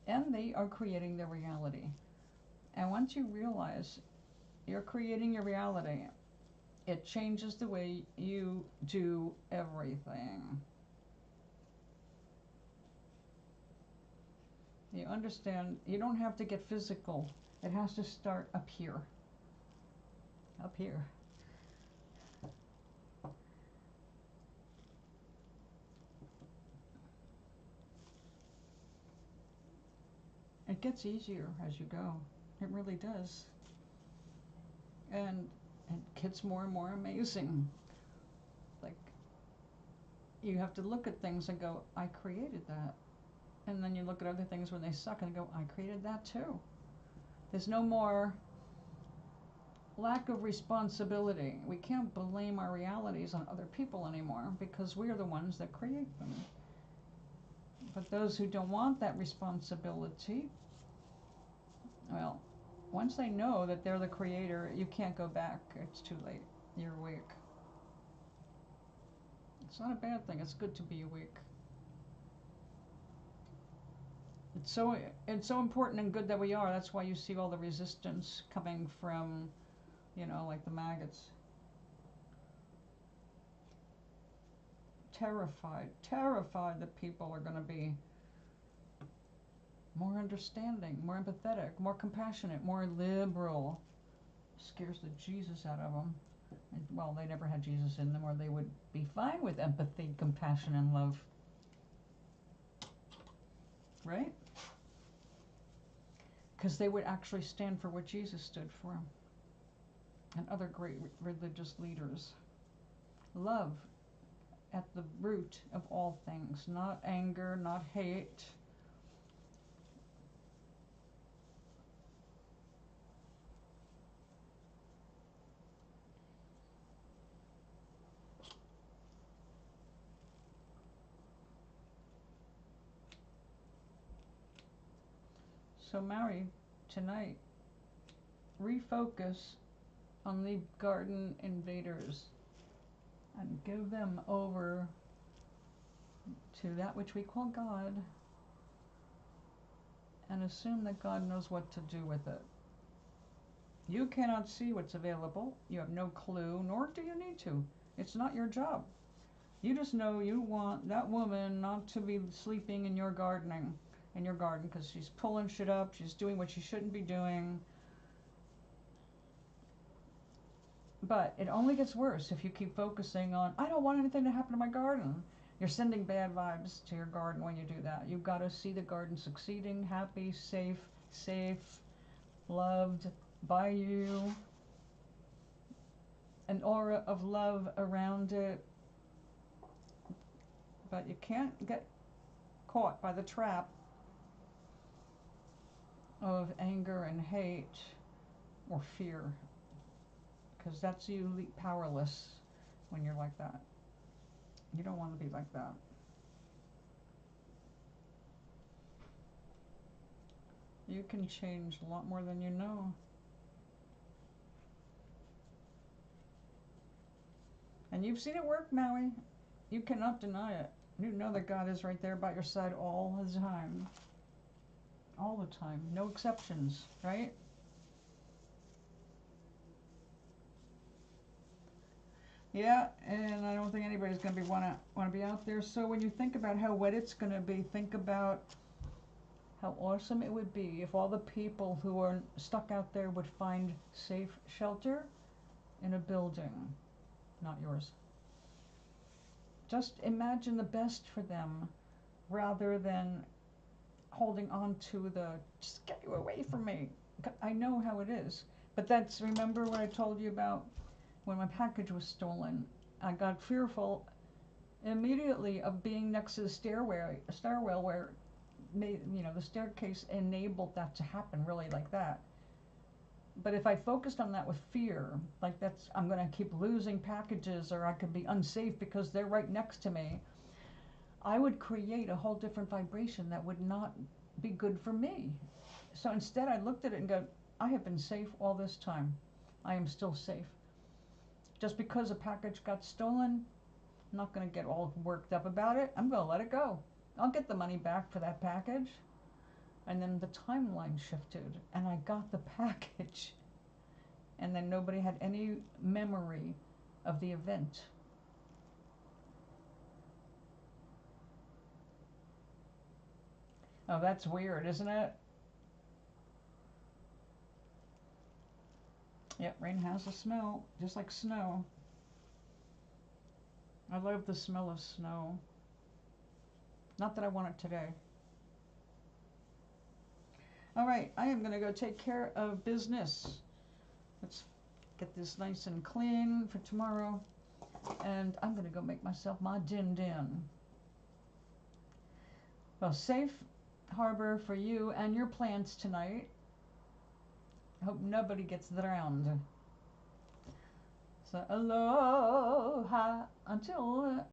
and they are creating their reality. And once you realize you're creating your reality, it changes the way you do everything. You understand, you don't have to get physical. It has to start up here. Up here. It gets easier as you go. It really does. And it gets more and more amazing. Like, you have to look at things and go, I created that. And then you look at other things when they suck and go, I created that too. There's no more lack of responsibility. We can't blame our realities on other people anymore because we're the ones that create them. But those who don't want that responsibility, well, once they know that they're the creator, you can't go back. It's too late. You're awake. It's not a bad thing. It's good to be awake. It's so important and good that we are. That's why you see all the resistance coming from, like the maggots. Terrified that people are going to be more understanding, more empathetic, more compassionate, more liberal. Scares the Jesus out of them. And, well, they never had Jesus in them, or they would be fine with empathy, compassion, and love. Right? Because they would actually stand for what Jesus stood for. And other great religious leaders. Love at the root of all things. Not anger, not hate. So Mary, tonight, refocus on the garden invaders and give them over to that which we call God, and assume that God knows what to do with it. You cannot see what's available. You have no clue, nor do you need to. It's not your job. You just know you want that woman not to be sleeping in your garden because she's pulling shit up, she's doing what she shouldn't be doing. But it only gets worse if you keep focusing on, I don't want anything to happen to my garden. You're sending bad vibes to your garden when you do that. You've got to see the garden succeeding, happy, safe, loved by you, an aura of love around it. But you can't get caught by the trap of anger and hate or fear, because that's you powerless when you're like that. You don't want to be like that. You can change a lot more than you know. And you've seen it work, Maui. You cannot deny it. You know that God is right there by your side all the time. All the time. No exceptions, right? Yeah, and I don't think anybody's going to want to be out there. So when you think about how wet it's going to be, think about how awesome it would be if all the people who are stuck out there would find safe shelter in a building, not yours. Just imagine the best for them rather than holding on to the, just get you away from me. I know how it is. But that's, remember what I told you about when my package was stolen? I got fearful immediately of being next to the stairwell where, the staircase enabled that to happen, really, like that. But if I focused on that with fear, like I'm going to keep losing packages, or I could be unsafe because they're right next to me, I would create a whole different vibration that would not be good for me. So instead I looked at it and go, I have been safe all this time. I am still safe. Just because a package got stolen, I'm not going to get all worked up about it. I'm going to let it go. I'll get the money back for that package. And then the timeline shifted and I got the package. And then nobody had any memory of the event. Oh, that's weird, isn't it? Yep, rain has a smell, just like snow. I love the smell of snow. Not that I want it today. All right, I am going to go take care of business. Let's get this nice and clean for tomorrow. And I'm going to go make myself my din-din. Well, safe harbor for you and your plants tonight. I hope nobody gets drowned. So aloha until